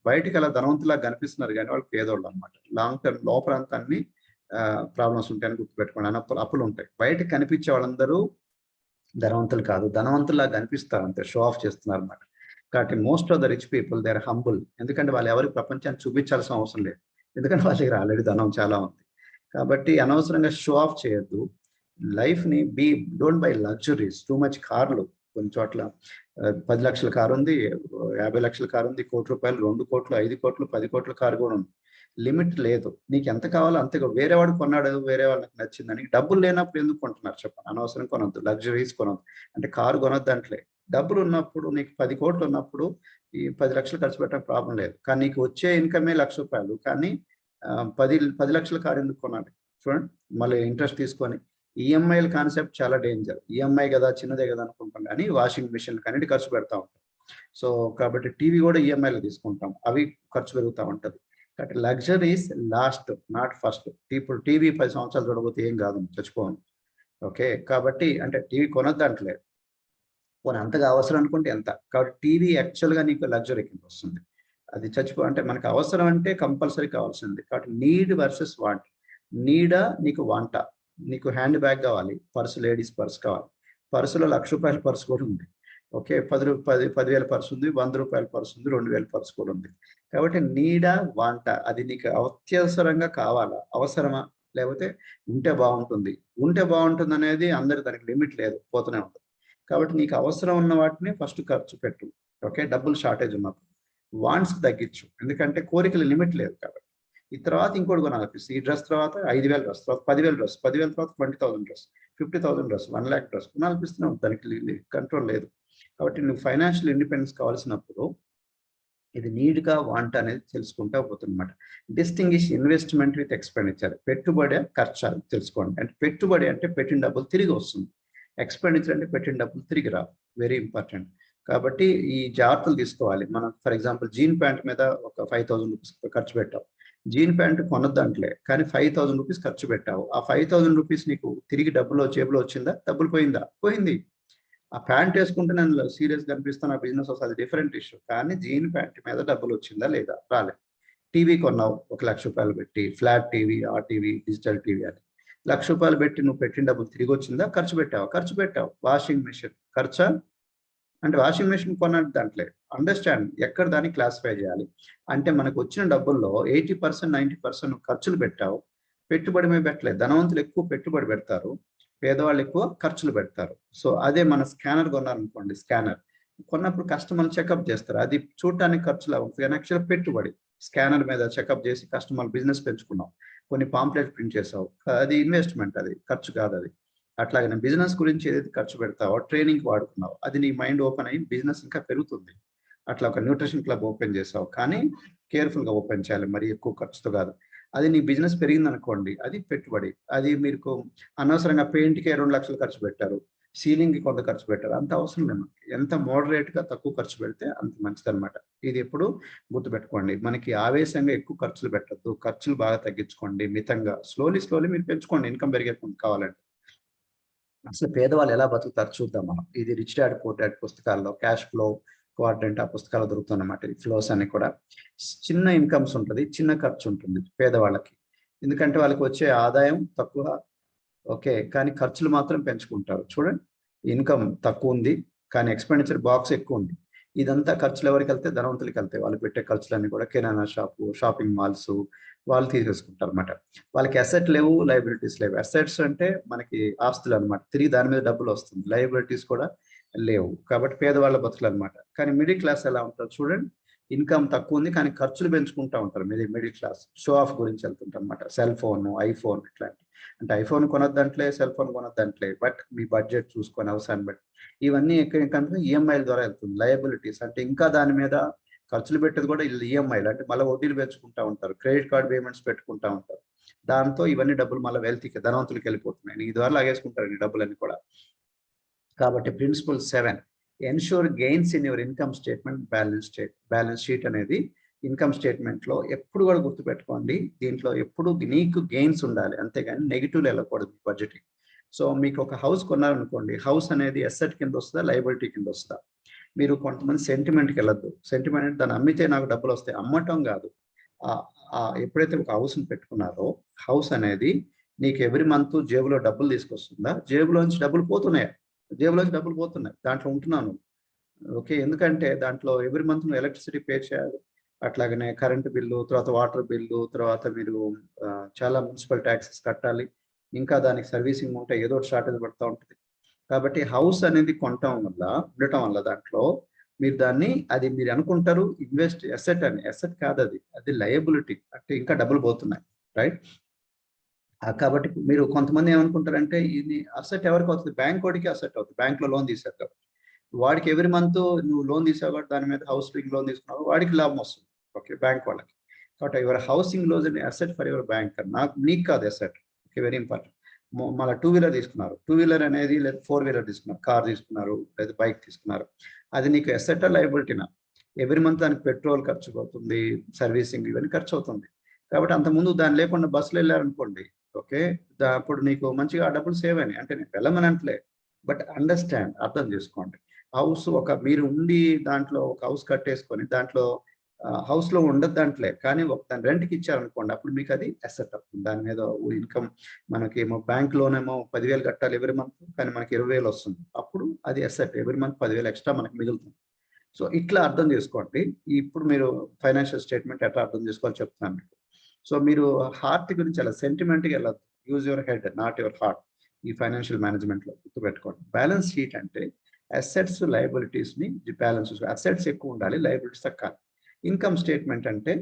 బయటికి అలా ధనవంతులాగా కనిపిస్తున్నారు గానీ వాళ్ళు పేదోళ్ళనమాట. లాంగ్ టర్మ్ లోపలంతా అన్ని ప్రాబ్లమ్స్ ఉంటాయని గుర్తుపెట్టుకోండి. అప్పులుంటాయి. బయటకి కనిపించే వాళ్ళందరూ ధనవంతులు కాదు. ధనవంతుల్లాగా కనిపిస్తారు అంతే. షో ఆఫ్ చేస్తున్నారన్నమాట. కాబట్టి most of the rich people they are humble. ఎందుకంటే వాళ్ళు ఎవరికి ప్రపంచాన్ని చూపించాల్సిన అవసరం లేదు. ఎందుకంటే వాళ్ళ దగ్గర ఆల్రెడీ ధనం చాలా ఉంది. కాబట్టి అనవసరంగా షో ఆఫ్ చేయొద్దు. లైఫ్‌ని don't by luxuries. Too much కార్లు కొన్ని చోట్ల 10,00,000 కారుంది, 50,00,000 కారుంది, ₹1,00,00,000, 2,00,00,000, 5,00,00,000, 10,00,00,000 కారు కూడా ఉంది. లిమిట్ లేదు. నీకెంత కావాలో అంతే. వేరే వాడు కొన్నాడు, వేరే వాళ్ళకి నచ్చిందని. డబ్బులు లేనప్పుడు ఎందుకు కొంటున్నారు చెప్పండి? అనవసరంగా కొనొద్దు. లగ్జరీస్ కొనొద్దు. అంటే కారు కొనొద్దంటలే. డబ్బులున్నప్పుడు నీకు 10,00,00,000 ఉన్నప్పుడు ఈ 10,00,000 ఖర్చు పెట్టడం ప్రాబ్లమ్ లేదు. కానీ నీకు వచ్చే ఇన్‌కమే ₹1,00,000. కానీ 10,00,000 కారు ఎందుకు కొనాలి? చూడండి. మళ్ళీ ఇంట్రెస్ట్ తీసుకొని. ఈఎంఐల కాన్సెప్ట్ చాలా డేంజర్. ఈఎంఐ గదా! చిన్నదే గదా! అనుకుంటాం గానీ వాషింగ్ మిషన్‌లకన్నిటికి ఖర్చు పెడతా ఉంటాం. సో, కాబట్టి టీవీ గూడా ఈఎంఐలో తీసుకుంటాం. అవి ఖర్చు పెరుగుతా ఉంటది. కాబట్టి లగ్జరీస్ లాస్ట్, నాట్ ఫస్ట్. ఇప్పుడు టీవీ 10 సంవత్సరాలు చూడబోతే ఏం గాదు, చచ్చిపోను. ఓకే. కాబట్టి అంటే టీవీ కొనొద్దంటలేదు. పోనీ అంతగా అవసరం అనుకుంటే ఎంత? కాబట్టి టీవీ యాక్చువల్‌గా నీకు లగ్జరీ కిందొస్తుంది. అది అంటే మనకు అవసరం అంటే కంపల్సరీ కావాల్సింది. కాబట్టి నీడ్ వర్సెస్ వాంట్. నీడా నీకు వాంటా? నీకు హ్యాండ్ బ్యాగ్ కావాలి. లేడీస్ పర్స్ కావాలి. పర్సులో ₹1,00,000 పర్స్ కూడా ఉంది. ఓకే. 10,000 పర్స్ ఉంది. ₹100 పర్స్ ఉంది. 2,000 పర్స్ కూడా ఉంది. కాబట్టి నీడా? వాంటా? అది నీకు అత్యవసరంగా కావాలా? అవసరమా? లేకపోతే ఉంటే బావుంటుంది. ఉంటే బావుంటుందనేది అందరి దానికి లిమిట్ లేదు. పోతూనే ఉంటది. కాబట్టి నీకు అవసరం ఉన్న వాటిని ఫస్ట్ ఖర్చు పెట్టు. ఓకే. డబ్బులు షార్టేజ్ ఉన్నప్పుడు. వాంట్స్ తగ్గించు. ఎందుకంటే కోరికల లిమిట్ లేదు కాబట్టి. ఈ తర్వాత ఇంకోటి కొనాలనిపిస్తుంది. ఈ డ్రెస్ తర్వాత 5,000 డ్రెస్, తర్వాత 10,000 డ్రెస్, 10,000 తర్వాత 20,000 డ్రెస్, 50,000 డ్రెస్, 1,00,000 డ్రెస్ కొనాలనిపిస్తూనే ఉంది. దానికి కంట్రోల్ లేదు. కాబట్టి నువ్వు ఫైనాన్షియల్ ఇండిపెండెన్స్ కావాల్సినప్పుడు ఇది నీడ్‌గా, వాంట్ అనేది తెలుసుకుంటా పోతుందన్నమాట. Distinguish investment with expenditure. పెట్టుబడా? ఖర్చా? తెలుసుకోండి. అంటే పెట్టుబడి అంటే పెట్టిన డబ్బులు తిరిగి వస్తుంది. ఎక్స్‌పెండిచర్ అంటే పెట్టిన డబ్బులు తిరిగి రావు. Very important. కాబట్టి ఈ జాగ్రత్తలు తీసుకోవాలి. మనం ఫర్ ఎగ్జాంపుల్ జీన్ ప్యాంట్ మీద ఒక ₹5,000 ఖర్చు పెట్టావు. జీన్ ప్యాంట్ కొనొద్దంటలే. కానీ ₹5,000 ఖర్చు పెట్టావు. ఆ ₹5,000 నీకు తిరిగి జేబులో వచ్చిందా? డబ్బులు పోయిందా? పోయింది. ఆ ప్యాంట్ ఏసుకుంటే నేను సీరియస్‌గా కనిపిస్తాను. నా బిజినెస్ వస్తది. అది డిఫరెంట్ ఇష్యూ. కానీ జీన్ ప్యాంట్ మీద డబ్బులొచ్చిందా లేదా? రాలేదు. టీవీ కొన్నావు ఒక ₹1,00,000 పెట్టి. ఫ్లాట్ టీవీ, ఆ టీవీ, డిజిటల్ టీవీ అని. ₹1,00,000 పెట్టి నువ్వు పెట్టిన డబ్బులు తిరిగొచ్చిందా? ఖర్చు పెట్టావా? ఖర్చు పెట్టావు. వాషింగ్ మెషిన్ ఖర్చా? అంటే వాషింగ్ మెషిన్ కొనొద్దంటలే. అండర్‌స్టాండ్ ఎక్కడ దాన్ని క్లాసిఫై జేయాలి. అంటే మనకొచ్చిన డబ్బుల్లో 80%, 90% ఖర్చులు పెట్టావు. పెట్టుబడి మీద పెట్టలేదు. ధనవంతులు ఎక్కువ పెట్టుబడి పెడతారు. పేదవాళ్ళు ఎక్కువ ఖర్చులు పెడతారు. సో, అదే మన స్కానర్ కొన్నారనుకోండి, స్కానర్. కొన్నప్పుడు కస్టమర్‌లు చెకప్ చేస్తారు. అది చూడటానికి ఖర్చులా ఉంటది కానీ యాక్చువల్‌గా పెట్టుబడి. స్కానర్ మీద చెకప్ చేసి కస్టమర్ బిజినెస్ పెంచుకున్నావు. కొన్ని పాంప్లెట్ ప్రింట్ చేసావు. అది ఇన్వెస్ట్‌మెంట్, అది ఖర్చు కాదది. అట్లాగనే బిజినెస్ గురించి ఏదైతే ఖర్చు పెడతావో ట్రైనింగ్‌కి వాడుకున్నావు. అది నీ మైండ్ ఓపెన్ అయ్యి బిజినెస్ ఇంకా పెరుగుతుంది. అట్లా ఒక న్యూట్రిషన్ క్లబ్ ఓపెన్ చేసావు. కానీ కేర్‌ఫుల్‌గా ఓపెన్ చేయాలి. మరి ఎక్కువ ఖర్చుతో కాదు. అది నీ బిజినెస్ పెరిగిందనుకోండి, అది పెట్టుబడి. అది మీకు అనవసరంగా పెయింట్‌కే 2,00,000 ఖర్చు పెట్టారు. సీలింగ్‌కి కొంత ఖర్చు పెట్టారు. అంత అవసరం లేదు మనకి. ఎంత మోడరేట్‌గా తక్కువ ఖర్చు పెడితే అంత మంచిదన్నమాట. ఇది ఎప్పుడు గుర్తుపెట్టుకోండి. మనకి ఆవేశంగా ఎక్కువ ఖర్చులు పెట్టొద్దు. ఖర్చులు బాగా తగ్గించుకోండి. మితంగా స్లోలీ మీరు పెంచుకోండి ఇన్‌కమ్ పెరిగే కొద్దీ కావాలంటే. అసలు పేదవాళ్ళు ఎలా బతుకుతారు చూద్దాం మనం. ఇది 'రిచ్ డాడ్ పూర్ డాడ్' పుస్తకాల్లో క్యాష్ ఫ్లో క్వాడ్రంట్ ఆ పుస్తకాల్లో దొరుకుతుందన్నమాట. ఈ ఫ్లోస్ అన్ని కూడా. చిన్న ఇన్‌కమ్స్ ఉంటది. చిన్న ఖర్చు ఉంటుంది పేదవాళ్ళకి. ఎందుకంటే వాళ్ళకి వచ్చే ఆదాయం తక్కువ. ఓకే, కానీ ఖర్చులు మాత్రం పెంచుకుంటారు. చూడండి, ఇన్కమ్ తక్కువ ఉంది కానీ ఎక్స్పెండిచర్ బాక్స్ ఎక్కువ ఉంది. ఇదంతా ఖర్చులు ఎవరికి వెళ్తే? ధనవంతులకి వెళ్తాయి. వాళ్ళు పెట్టే ఖర్చులన్నీ కూడా కిరాణా షాపు, షాపింగ్ మాల్స్ వాళ్ళు తీసేసుకుంటారు అనమాట. వాళ్ళకి అసెట్ లేవు, లయబిలిటీస్ లేవు. అసెట్స్ అంటే మనకి ఆస్తులు అనమాట, తిరిగి దాని మీద డబ్బులు వస్తుంది. లయబిలిటీస్ కూడా లేవు, కాబట్టి పేదవాళ్ళ బతుకులు అనమాట. కానీ మిడిల్ క్లాస్ ఎలా ఉంటారు చూడండి, ఇన్కమ్ తక్కువ ఉంది కానీ ఖర్చులు పెంచుకుంటూ ఉంటారు. మిడిల్ క్లాస్ షో ఆఫ్ గురించి వెళ్తుంటారు అనమాట. సెల్ ఫోన్, ఐఫోన్ ఇట్లాంటి. అంటే ఐఫోన్ కొనొద్దంటలే, సెల్ ఫోన్ కొనొద్దంటలే, బట్ మీ బడ్జెట్ చూసుకొని అవసరాన్ని బట్టి ఇవన్నీ ఎక్కడికంటే ఈఎంఐల ద్వారా వెళ్తుంది. లయబిలిటీస్ అంటే ఇంకా దాని మీద ఖర్చులు పెట్టేది కూడా ఈఎంఐలు, అంటే మళ్ళీ వడ్డీలు పెంచుకుంటా ఉంటారు, క్రెడిట్ కార్డ్ పేమెంట్స్ పెట్టుకుంటా ఉంటారు. దాంతో ఇవన్నీ డబ్బులు మళ్ళీ వెల్త్కి, ధనవంతులకి వెళ్ళిపోతున్నాయి. ఈ ద్వారా లాగేసుకుంటారు ఈ డబ్బులన్నీ కూడా. కాబట్టి principle 7, ensure gains in your income statement balance sheet అనేది ఇన్కమ్ స్టేట్మెంట్ లో ఎప్పుడు కూడా గుర్తుపెట్టుకోండి. దీంట్లో ఎప్పుడు నీకు గెయిన్స్ ఉండాలి, అంతేగాని నెగిటివ్లు వెళ్ళకూడదు బడ్జెటింగ్. సో మీకు ఒక హౌస్ కొన్నారనుకోండి, హౌస్ అనేది అసెట్ కింద వస్తుందా, లయబిలిటీ కింద వస్తుందా? మీరు కొంతమంది సెంటిమెంట్కి వెళ్ళొద్దు. సెంటిమెంట్ దాన్ని అమ్మితే నాకు డబ్బులు వస్తాయి, అమ్మటం కాదు. ఎప్పుడైతే ఒక హౌస్ని పెట్టుకున్నారో, హౌస్ అనేది నీకు ఎవ్రీ మంత్ జేబులో డబ్బులు తీసుకొస్తుందా, జేబులోంచి డబ్బులు పోతున్నాయా? జేబులోంచి డబ్బులు పోతున్నాయి, దాంట్లో ఉంటున్నాను. ఓకే, ఎందుకంటే దాంట్లో ఎవ్రీ మంత్ నువ్వు ఎలక్ట్రిసిటీ పే చేయాలి, అట్లాగనే కరెంటు బిల్లు, తర్వాత వాటర్ బిల్లు, తర్వాత మీరు చాలా మున్సిపల్ ట్యాక్సెస్ కట్టాలి, ఇంకా దానికి సర్వీసింగ్ ఉంటే ఏదో ఒకటి షార్టేజ్ పడుతూ ఉంటుంది. కాబట్టి హౌస్ అనేది ఉండటం వల్ల దాంట్లో మీరు దాన్ని, అది మీరు అనుకుంటారు ఇన్వెస్ట్ అసెట్ అని. అసెట్ కాదు, అది లయబిలిటీ, అంటే ఇంకా డబ్బులు పోతున్నాయి, రైట్? కాబట్టి మీరు కొంతమంది ఏమనుకుంటారంటే ఇది అసెట్ ఎవరికి అవుతుంది? బ్యాంక్ వాడికి అసెట్ అవుతుంది, బ్యాంక్ లో లోన్ తీసారు కాబట్టి వాడికి ఎవ్రీ మంత్ నువ్వు లోన్ తీసావు కాబట్టి దాని మీద హౌసింగ్ లోన్ తీసుకున్నావు, వాడికి లాభం వస్తుంది. ఓకే, బ్యాంక్ వాళ్ళకి. కాబట్టి your housing loan asset for your bank, నీకు కాదు అసెట్. Okay, very important. మళ్ళీ 2 వీలర్ తీసుకున్నారు, 2 వీలర్ అనేది, లేదా 4 వీలర్ తీసుకున్నారు, కార్ తీసుకున్నారు, లేదా బైక్ తీసుకున్నారు, అది నీకు అసెట్ లయబిలిటీనా? ఎవ్రీ మంత్ దానికి పెట్రోల్ ఖర్చు అవుతుంది, సర్వీసింగ్ ఇవన్నీ ఖర్చు అవుతుంది. కాబట్టి అంతకుముందు దాని లేకుండా బస్సులో వెళ్ళారనుకోండి, ఓకే, అప్పుడు నీకు మంచిగా ఆ డబ్బులు సేవ్ అయినాయి. అంటే నేను వెళ్ళమని అంటలే, బట్ అండర్స్టాండ్, అర్థం చేసుకోండి. హౌస్ మీరు ఉండి దాంట్లో ఒక హౌస్ కట్టేసుకొని దాంట్లో హౌస్ లో ఉండదు దాంట్లో, కానీ దాని రెంట్కి ఇచ్చారనుకోండి, అప్పుడు మీకు అది అసెట్ అవుతుంది. దాని మీద ఇన్కమ్ మనకి ఏమో బ్యాంక్ లోన్ ఏమో 10,000 కట్టాలి ఎవరి మంత్, కానీ మనకి 20,000 వస్తుంది, అప్పుడు అది అసెట్. ఎవరి మంత్ 10,000 ఎక్స్ట్రా మనకి మిగులుతుంది. సో ఇట్లా అర్థం చేసుకోండి. ఇప్పుడు మీరు ఫైనాన్షియల్ స్టేట్మెంట్ ఎట్లా అర్థం చేసుకోవాలో చెప్తున్నాను మీకు. సో మీరు హార్ట్ గురించి అలా సెంటిమెంట్కి వెళ్ళదు, use your head not your heart. ఈ ఫైనాన్షియల్ మేనేజ్మెంట్ లో గుర్తుపెట్టుకోండి. బ్యాలెన్స్ షీట్ అంటే అసెట్స్ లయబిలిటీస్ ని బ్యాలెన్స్, అసెట్స్ ఎక్కువ ఉండాలి, లయబిలిటీస్ తక్కువ. ఇన్కమ్ స్టేట్మెంట్ అంటే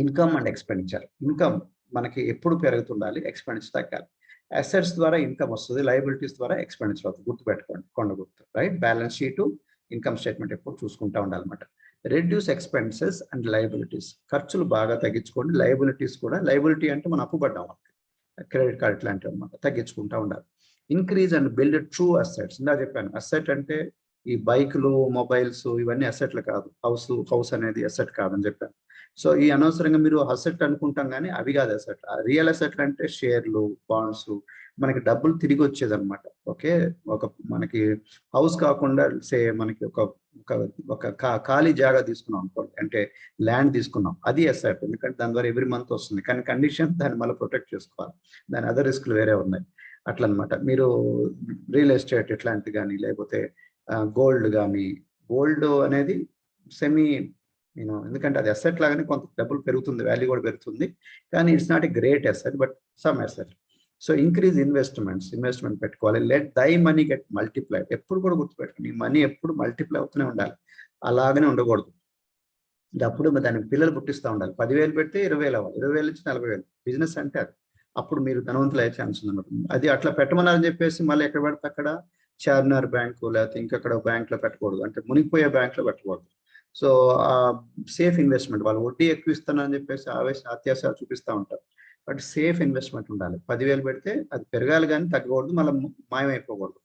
ఇన్కమ్ అండ్ ఎక్స్పెండిచర్. ఇన్కమ్ మనకి ఎప్పుడు పెరుగుతుండాలి, ఎక్స్పెండిచర్ తగ్గాలి. అసెట్స్ ద్వారా ఇన్కమ్ వస్తుంది, లయబిలిటీస్ ద్వారా ఎక్స్పెండిచర్ అవుతుంది. గుర్తుపెట్టుకోండి, కొండ గుర్తు, right? Balance sheet, income statement ఎప్పుడు చూసుకుంటా ఉండాలన్నమాట. రెడ్యూస్ ఎక్స్పెన్సెస్ అండ్ లయబిలిటీస్, ఖర్చులు బాగా తగ్గించుకోండి. లయబిలిటీస్ కూడా, లయబిలిటీ అంటే మనం అప్పు పడ్డాం, క్రెడిట్ కార్డ్ ఇట్లాంటివి అనమాట, తగ్గించుకుంటా ఉండాలి. Increase and build true assets. ఇందా చెప్పాను, అసెట్ అంటే ఈ బైకులు, మొబైల్స్ ఇవన్నీ అసెట్లు కాదు. హౌస్ అనేది అసెట్ కాదని చెప్పాను. సో ఈ అనవసరంగా మీరు అసెట్ అనుకుంటాం కానీ అవి కాదు అసెట్. రియల్ అసెట్లు అంటే షేర్లు, బాండ్స్, మనకి డబ్బులు తిరిగి వచ్చేది అనమాట. ఓకే, మనకి హౌస్ కాకుండా మనకి ఒక ఖాళీ జాగా తీసుకున్నాం అనుకోండి, అంటే ల్యాండ్ తీసుకున్నాం, అది అసెట్. ఎందుకంటే దాని ద్వారా ఎవ్రీ మంత్ వస్తుంది, కానీ కండిషన్ దాన్ని మళ్ళీ ప్రొటెక్ట్ చేసుకోవాలి, దాని అదర్ రిస్క్లు వేరే ఉన్నాయి. అట్లా అనమాట. మీరు రియల్ ఎస్టేట్ ఇట్లాంటి కానీ, లేకపోతే గోల్డ్ కానీ, గోల్డ్ అనేది సెమీ ఎందుకంటే అది అసెట్ లాగానే కొంత డబ్బులు పెరుగుతుంది, వాల్యూ కూడా పెరుగుతుంది, కానీ it's not a great asset, but some asset. So increase investment పెట్టుకోవాలి. Let the money get multiplied. ఎప్పుడు కూడా గుర్తుపెట్టుకోండి, ఈ మనీ ఎప్పుడు మల్టిప్లై అవుతూనే ఉండాలి, అలాగనే ఉండకూడదు. అప్పుడు దానికి పిల్లలు పుట్టిస్తూ ఉండాలి. 10,000 పెడితే 20,000 అవ్వాలి, 20,000 నుంచి 40,000. బిజినెస్ అంటే అది. అప్పుడు మీరు ధనవంతులు అయ్యే ఛాన్స్ ఉందన్నమాట. అది అట్లా పెట్టమన్నారని చెప్పేసి మళ్ళీ ఎక్కడ పడితే అక్కడ చార్మినార్ బ్యాంకు, లేకపోతే ఇంకెక్కడ బ్యాంక్ లో పెట్టకూడదు, అంటే మునిగిపోయే బ్యాంక్ లో పెట్టకూడదు. సో సేఫ్ ఇన్వెస్ట్మెంట్, వాళ్ళు వడ్డీ ఎక్కువ ఇస్తానని చెప్పేసి అత్యాశ చూపిస్తూ ఉంటారు. బట్ సేఫ్ ఇన్వెస్ట్మెంట్ ఉండాలి. 10,000 పెడితే అది పెరగాలి కానీ తగ్గకూడదు, మళ్ళీ మాయమైపోకూడదు.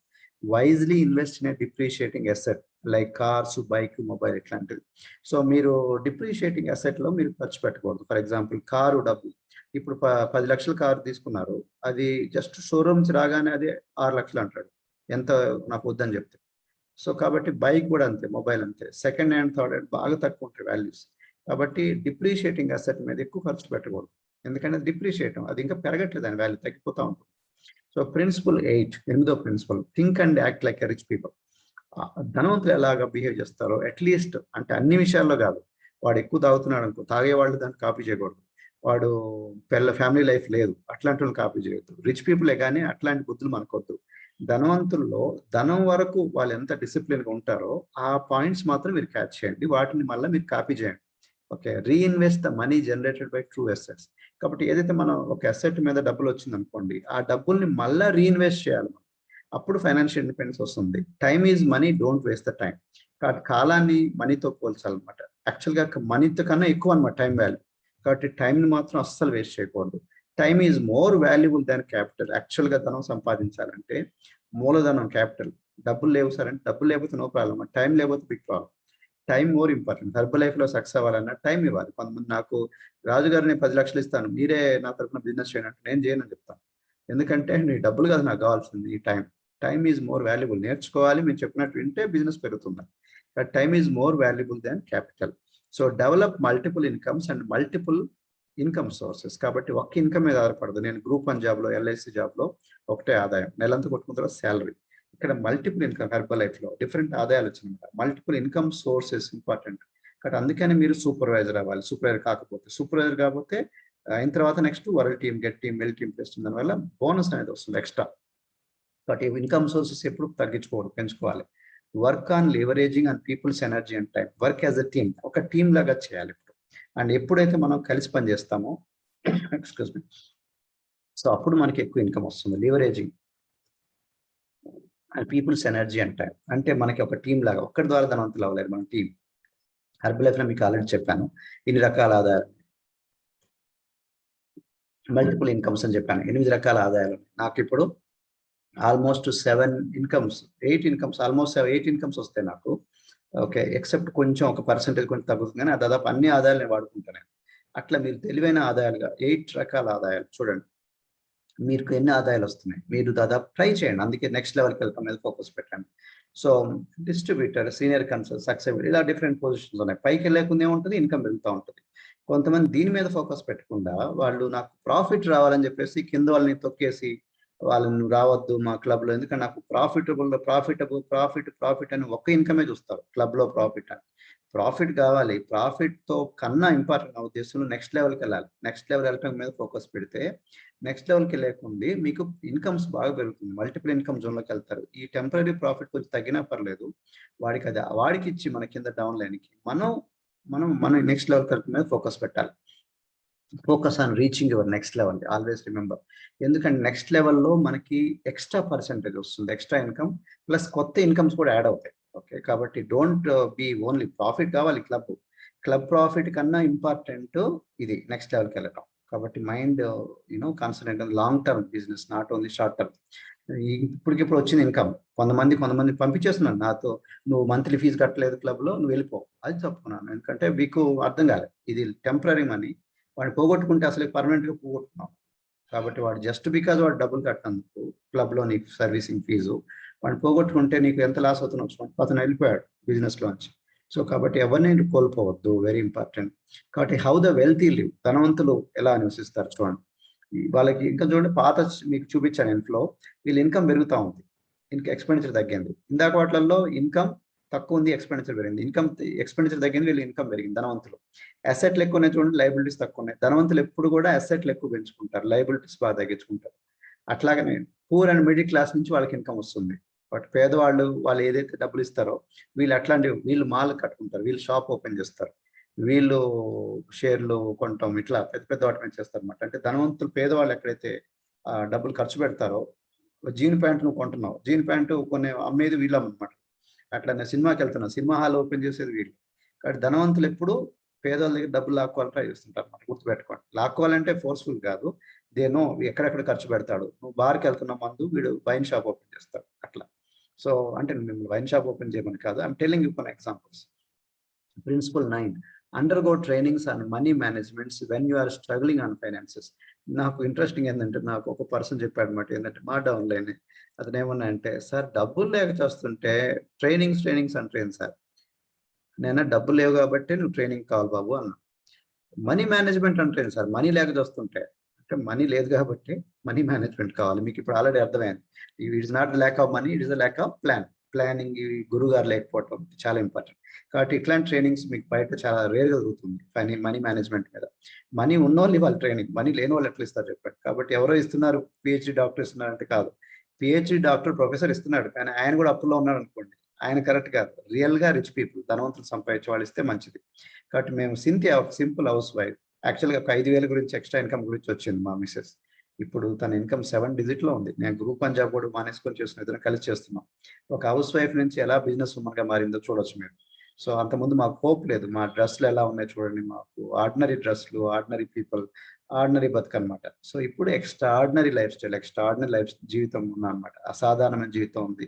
Wisely invest in depreciating asset like cars, bike, mobile ఇట్లాంటివి. సో మీరు డిప్రిషియేటింగ్ అసెట్ లో మీరు ఖర్చు పెట్టకూడదు. ఫర్ ఎగ్జాంపుల్ కారు డబ్బు, ఇప్పుడు 10 లక్షల కారు తీసుకున్నారు, అది జస్ట్ షోరూమ్స్ రాగానే అది 6 లక్షలు అంటాడు, ఎంత నాకు వద్దని చెప్తే. సో కాబట్టి బైక్ కూడా అంతే, మొబైల్ అంతే, సెకండ్ హ్యాండ్, థర్డ్ హ్యాండ్ బాగా తక్కువ ఉంటాయి వాల్యూస్. కాబట్టి డిప్రిషియేటింగ్ అసెట్ మీద ఎక్కువ ఖర్చు పెట్టకూడదు. ఎందుకంటే అది డిప్రిషియేట్, అది ఇంకా పెరగట్లేదు, దాని వాల్యూ తగ్గిపోతూ ఉంటుంది. సో ప్రిన్సిపల్ 8, 8వ principle, think and act like a rich people. ధనవంతులు ఎలాగా బిహేవ్ చేస్తారో అట్లీస్ట్, అంటే అన్ని విషయాల్లో కాదు, వాడు ఎక్కువ తాగుతున్నాడు అనుకో, తాగేవాళ్ళు దాన్ని కాపీ చేయకూడదు. వాడు ఫ్యామిలీ లైఫ్ లేదు, అట్లాంటి వాళ్ళు కాపీ చేయొద్దు. రిచ్ పీపులే కానీ అట్లాంటి బుద్ధులు మనకొద్దు. ధనవంతుల్లో ధనం వరకు వాళ్ళు ఎంత డిసిప్లిన్గా ఉంటారో ఆ పాయింట్స్ మాత్రం మీరు క్యాచ్ చేయండి, వాటిని మళ్ళీ మీరు కాపీ చేయండి. Okay, reinvest the money generated by true assets. కాబట్టి ఏదైతే మనం ఒక అసెట్ మీద డబ్బులు వచ్చింది అనుకోండి, ఆ డబ్బుల్ని మళ్ళీ రీఇన్వెస్ట్ చేయాలి. అప్పుడు ఫైనాన్షియల్ ఇండిపెండెన్స్ వస్తుంది. Time is money, don't waste the time. కాబట్టి కాలాన్ని మనీతో పోల్చాలన్నమాట. యాక్చువల్గా మనీతో కన్నా ఎక్కువ అనమాట టైం వాల్యూ. కాబట్టి టైంని మాత్రం అస్సలు వేస్ట్ చేయకూడదు. Time is more valuable than capital. యాక్చువల్గా ధనం సంపాదించాలంటే మూలధనం క్యాపిటల్. డబ్బులు లేవు సార్ అంటే, డబ్బులు లేకపోతే నో ప్రాబ్లమ్, టైం లేకపోతే big problem. Time more important. Herbal లైఫ్లో సక్సెస్ అవ్వాలన్నా టైం ఇవ్వాలి. కొంతమంది నాకు రాజుగారు నేను 10 లక్షలు ఇస్తాను, మీరే నా తరఫున బిజినెస్ చేయండి అంటే నేను చేయనని చెప్తాను. ఎందుకంటే నీ డబ్బులు కాదు నాకు కావాల్సింది, ఈ time. Time is more valuable. నేర్చుకోవాలి, మీరు చెప్పినట్టు వింటే బిజినెస్ పెరుగుతుంది. But time is more valuable than capital. So develop multiple incomes and multiple income sources. కాబట్టి ఒక్క ఇన్కమ్ మీద ఆధారపడదు. నేను గ్రూప్ 1 జాబ్లో, ఎల్ఐసి జాబ్లో ఒకటే ఆదాయం, నెలంతా కొట్టుకున్న తర్వాత శాలరీ. ఇక్కడ మల్టిపుల్ ఇన్కమ్, హెర్బల్ లైఫ్లో డిఫరెంట్ ఆదాయాలు వచ్చినాయి. Multiple income sources important. కాబట్టి అందుకని మీరు సూపర్వైజర్ అవ్వాలి. సూపర్వైజర్ కాకపోతే అయిన తర్వాత next world team, get team, well team వస్తుంది. దానివల్ల బోనస్ అనేది వస్తుంది ఎక్స్ట్రా. బట్ ఇన్కమ్ సోర్సెస్ ఎప్పుడు తగ్గించుకోవడం, పెంచుకోవాలి. Work on leveraging and peoples energy and time. Work as a team, ఒక టీమ్ లాగా చేయాలి ఇప్పుడు. అండ్ ఎప్పుడైతే మనం కలిసి పని చేస్తామో ఎక్స్క్యూజ్ మీ, సో అప్పుడు మనకి ఎక్కువ ఇన్కమ్ వస్తుంది. Leveraging and peoples energy and time అంటే మనకి ఒక టీం లాగా, ఒక్కడి ద్వారా ధనవంతులు అవ్వలేదు మన టీం. హెర్బల్ లైఫ్లో మీకు ఆల్రెడీ చెప్పాను ఇన్ని రకాల ఆదాయాలు, మల్టిపుల్ ఇన్కమ్స్ అని చెప్పాను. 8 రకాల ఆదాయాలు నాకు ఇప్పుడు. Almost 7 incomes, 8 incomes, almost 8 incomes వస్తాయి నాకు. ఓకే, ఎక్సెప్ట్ కొంచెం ఒక పర్సెంటేజ్ కొంచెం తగ్గుతుంది, కానీ దాదాపు అన్ని ఆదాయాలు నేను వాడుకుంటాను. అట్లా మీరు తెలివైన ఆదాయాలుగా 8 రకాల ఆదాయాలు చూడండి. మీకు ఎన్ని ఆదాయాలు వస్తున్నాయి, మీరు దాదాపు ట్రై చేయండి. అందుకే నెక్స్ట్ లెవెల్కి వెళ్తాం మీద ఫోకస్ పెట్టండి. So distributor, senior consult, success, ఇలా డిఫరెంట్ పొజిషన్స్ ఉన్నాయి. పైకి వెళ్ళకుండా ఏముంటుంది, ఇన్కమ్ పెరుగుతూ ఉంటుంది. కొంతమంది దీని మీద ఫోకస్ పెట్టకుండా వాళ్ళు నాకు ప్రాఫిట్ రావాలని చెప్పేసి కింద వాళ్ళని తొక్కేసి వాళ్ళని రావద్దు మా క్లబ్లో, ఎందుకంటే నాకు ప్రాఫిట్ అని ఒక్క ఇన్కమే చూస్తారు క్లబ్లో. ప్రాఫిట్ కావాలి. ప్రాఫిట్తో కన్నా ఇంపార్టెంట్ నా ఉద్దేశంలో నెక్స్ట్ లెవెల్కి వెళ్ళాలి. నెక్స్ట్ లెవెల్ వెళ్ళటం మీద ఫోకస్ పెడితే నెక్స్ట్ లెవెల్కి లేకుండా మీకు ఇన్కమ్స్ బాగా పెరుగుతుంది. మల్టిపుల్ ఇన్కమ్ జోన్లోకి వెళ్తారు. ఈ టెంపరీ ప్రాఫిట్ కొంచెం తగ్గినా పర్లేదు, వాడికి ఇచ్చి మన కింద డౌన్ లైన్కి మనం నెక్స్ట్ లెవెల్ మీద ఫోకస్ పెట్టాలి. Focus on reaching your next level. Always remember, ఎందుకంటే నెక్స్ట్ లెవెల్లో మనకి ఎక్స్ట్రా పర్సెంటేజ్ వస్తుంది, ఎక్స్ట్రా ఇన్కమ్ ప్లస్ కొత్త ఇన్కమ్స్ కూడా యాడ్ అవుతాయి. ఓకే, కాబట్టి డోంట్ బీ ఓన్లీ ప్రాఫిట్ కావాలి. క్లబ్ ప్రాఫిట్ కన్నా ఇంపార్టెంట్ ఇది నెక్స్ట్ లెవెల్కి వెళ్ళటం. కాబట్టి mind concentrate on long term business, not only short term. ఇప్పటికిప్పుడు వచ్చిన ఇన్కమ్ కొంతమంది పంపించేస్తున్నాను నాతో, నువ్వు మంత్లీ ఫీజు కట్టలేదు క్లబ్లో, నువ్వు వెళ్ళిపో. అది చెప్పుకున్నాను, ఎందుకంటే మీకు అర్థం కాలేదు, ఇది టెంపరీ మనీ. వాడు పోగొట్టుకుంటే అసలు పర్మనెంట్గా పోగొట్టుకున్నాం. కాబట్టి వాడు జస్ట్ బికాజ్ వాడు డబ్బులు కట్టినందుకు క్లబ్లో నీకు సర్వీసింగ్ ఫీజు, వాడు పోగొట్టుకుంటే నీకు ఎంత లాస్ అవుతున్నావు, అతను వెళ్ళిపోయాడు బిజినెస్లోంచి. సో కాబట్టి ఎవరిని కోల్పోవద్దు, వెరీ ఇంపార్టెంట్. కాబట్టి హౌ ద వెల్తీ లివ్, ధనవంతులు ఎలా నివసిస్తారు చూడండి. వాళ్ళకి ఇంకా చూడండి, పాత మీకు చూపించాను ఇంట్లో, వీళ్ళ ఇన్కమ్ పెరుగుతూ ఉంది, ఇంకా ఎక్స్పెండిచర్ తగ్గింది. ఇందాక వాటిల్లో ఇన్కమ్ తక్కువ ఉంది, ఎక్స్పెండిచర్ పెరిగింది. ఎక్స్పెండిచర్ తగ్గింది, వీళ్ళు ఇన్కమ్ పెరిగింది. ధనవంతులు అసెట్లు ఎక్కువ ఉన్నాయి చూడండి, లైబిలిటీస్ తక్కువ ఉన్నాయి. ధనవంతులు ఎప్పుడు కూడా అసెట్లు ఎక్కువ పెంచుకుంటారు, లైబిలిటీస్ బాగా తగ్గించుకుంటారు. అట్లాగనే పూర్ అండ్ మిడిల్ క్లాస్ నుంచి వాళ్ళకి ఇన్కమ్ వస్తుంది. బట్ పేదవాళ్ళు ఏదైతే డబ్బులు ఇస్తారో వీళ్ళు మాల్ కట్టుకుంటారు, వీళ్ళు షాప్ ఓపెన్ చేస్తారు, వీళ్ళు షేర్లు కొంటాం, ఇట్లా పెద్ద వాటి మీద చేస్తారు అనమాట. అంటే ధనవంతులు పేదవాళ్ళు ఎక్కడైతే డబ్బులు ఖర్చు పెడతారో, జీన్ ప్యాంట్ నువ్వు కొంటున్నావు, జీన్ ప్యాంటు కొన్ని అమ్మేది వీళ్ళు అనమాట. అట్లా సినిమాకి వెళ్తున్నావు, సినిమా హాల్ ఓపెన్ చేసేది వీళ్ళు. కాబట్టి ధనవంతులు ఎప్పుడు పేదవాళ్ళ దగ్గర డబ్బులు లాక్కోవాలని ట్రై చేస్తుంటారు అన్నమాట. గుర్తుపెట్టుకోండి, లాక్కోవాలంటే ఫోర్స్ఫుల్ కాదు, దేనో ఎక్కడెక్కడ ఖర్చు పెడతాడు. నువ్వు బార్కి వెళ్తున్న మందు వీడు వైన్ షాప్ ఓపెన్ చేస్తాడు అట్లా. సో అంటే మిమ్మల్ని వైన్ షాప్ ఓపెన్ చేయమని కాదు, ఐఎమ్ టెల్లింగ్ యూ కొన్ని examples. Principle 9, undergo trainings on money managements when you are struggling on finances. నాకు ఇంట్రెస్టింగ్ ఏంటంటే, నాకు ఒక పర్సన్ చెప్పాడు అనమాట, ఏంటంటే మా డౌన్లైన్, అతను ఏమన్నా అంటే, సార్ డబ్బులు లేక చేస్తుంటే ట్రైనింగ్స్ అంటే ఏంటి సార్, నేను డబ్బులు లేవు కాబట్టి నువ్వు ట్రైనింగ్ కావాలి బాబు అన్నా. మనీ మేనేజ్మెంట్ అంటే సార్ మనీ లేక చూస్తుంటే అంటే మనీ లేదు కాబట్టి మనీ మేనేజ్మెంట్ కావాలి. మీకు ఇప్పుడు ఆల్రెడీ అర్థమైంది. It is not the lack of money, it is the lack of planning గురువుగారు లేకపోవటం చాలా ఇంపార్టెంట్. కాబట్టి ఇట్లాంటి ట్రైనింగ్స్ మీకు బయట చాలా రేర్గా దొరుకుతుంది మనీ మేనేజ్మెంట్ మీద. మనీ ఉన్నోళ్ళు ఇవ్వాలి ట్రైనింగ్, మనీ లేని వాళ్ళు ఎట్లా ఇస్తారు చెప్పండి. కాబట్టి ఎవరో ఇస్తున్నారు, పిహెచ్డి డాక్టర్ ఇస్తున్నారంటే కాదు. పిహెచ్డి డాక్టర్ ప్రొఫెసర్ ఇస్తున్నాడు, కానీ ఆయన కూడా అప్పుల్లో ఉన్నాడు అనుకోండి, ఆయన కరెక్ట్ కాదు. రియల్ గా రిచ్ పీపుల్, ధనవంతులు సంపాదించే వాళ్ళు ఇస్తే మంచిది. కాబట్టి మేము సింథియా సింపుల్ హౌస్ వైఫ్, యాక్చువల్గా ఒక 5,000 గురించి ఎక్స్ట్రా ఇన్కమ్ గురించి వచ్చింది మా మిసెస్. ఇప్పుడు తన ఇన్కమ్ 7 డిజిట్ లో ఉంది. నేను గ్రూప్ వన్ జాబ్ కూడా మానేసుకొని చేస్తున్నా, ఇద్దరం కలిసి చేస్తున్నాం. ఒక హౌస్ వైఫ్ నుంచి ఎలా బిజినెస్ ఉమెన్ గా మారిందో చూడొచ్చు మీరు. సో అంతకుముందు మాకు హోప్ లేదు. మా డ్రెస్లు ఎలా ఉన్నాయి చూడండి, మాకు ఆర్డినరీ డ్రెస్లు, ఆర్డినరీ పీపుల్, ఆర్డినరీ బతుకు అనమాట. సో ఇప్పుడు extraordinary life style, extraordinary life జీవితం ఉన్నా అనమాట. అసాధారణమైన జీవితం ఉంది.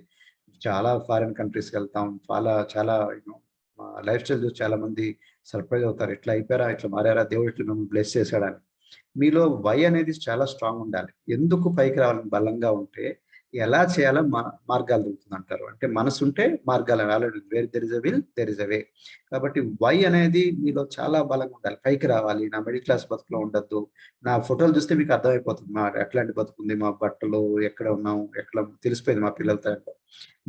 చాలా ఫారిన్ కంట్రీస్కి వెళ్తాం, చాలా లైఫ్ స్టైల్ చూసి చాలా మంది సర్ప్రైజ్ అవుతారు. ఇట్లా అయిపోయారా, ఇట్లా మారారా, దేవుడు ఇట్లా మిమ్మల్ని బ్లెస్ చేశాడని. మీలో వై అనేది చాలా స్ట్రాంగ్ ఉండాలి. ఎందుకు పైకి రావాలని బలంగా ఉంటే ఎలా చేయాలో మార్గాలు దొరుకుతుంది అంటారు. అంటే మనసు ఉంటే మార్గాలు, already where there is a will there is a way. కాబట్టి వై అనేది మీలో చాలా బలంగా ఉండాలి. పైకి రావాలి, నా మిడిల్ క్లాస్ బతుకులో ఉండద్దు. నా ఫోటోలు చూస్తే మీకు అర్థమైపోతుంది మా ఎట్లాంటి బతుకుంది, మా బట్టలు ఎక్కడ ఉన్నాం, ఎక్కడ తెలిసిపోయింది మా పిల్లలతో.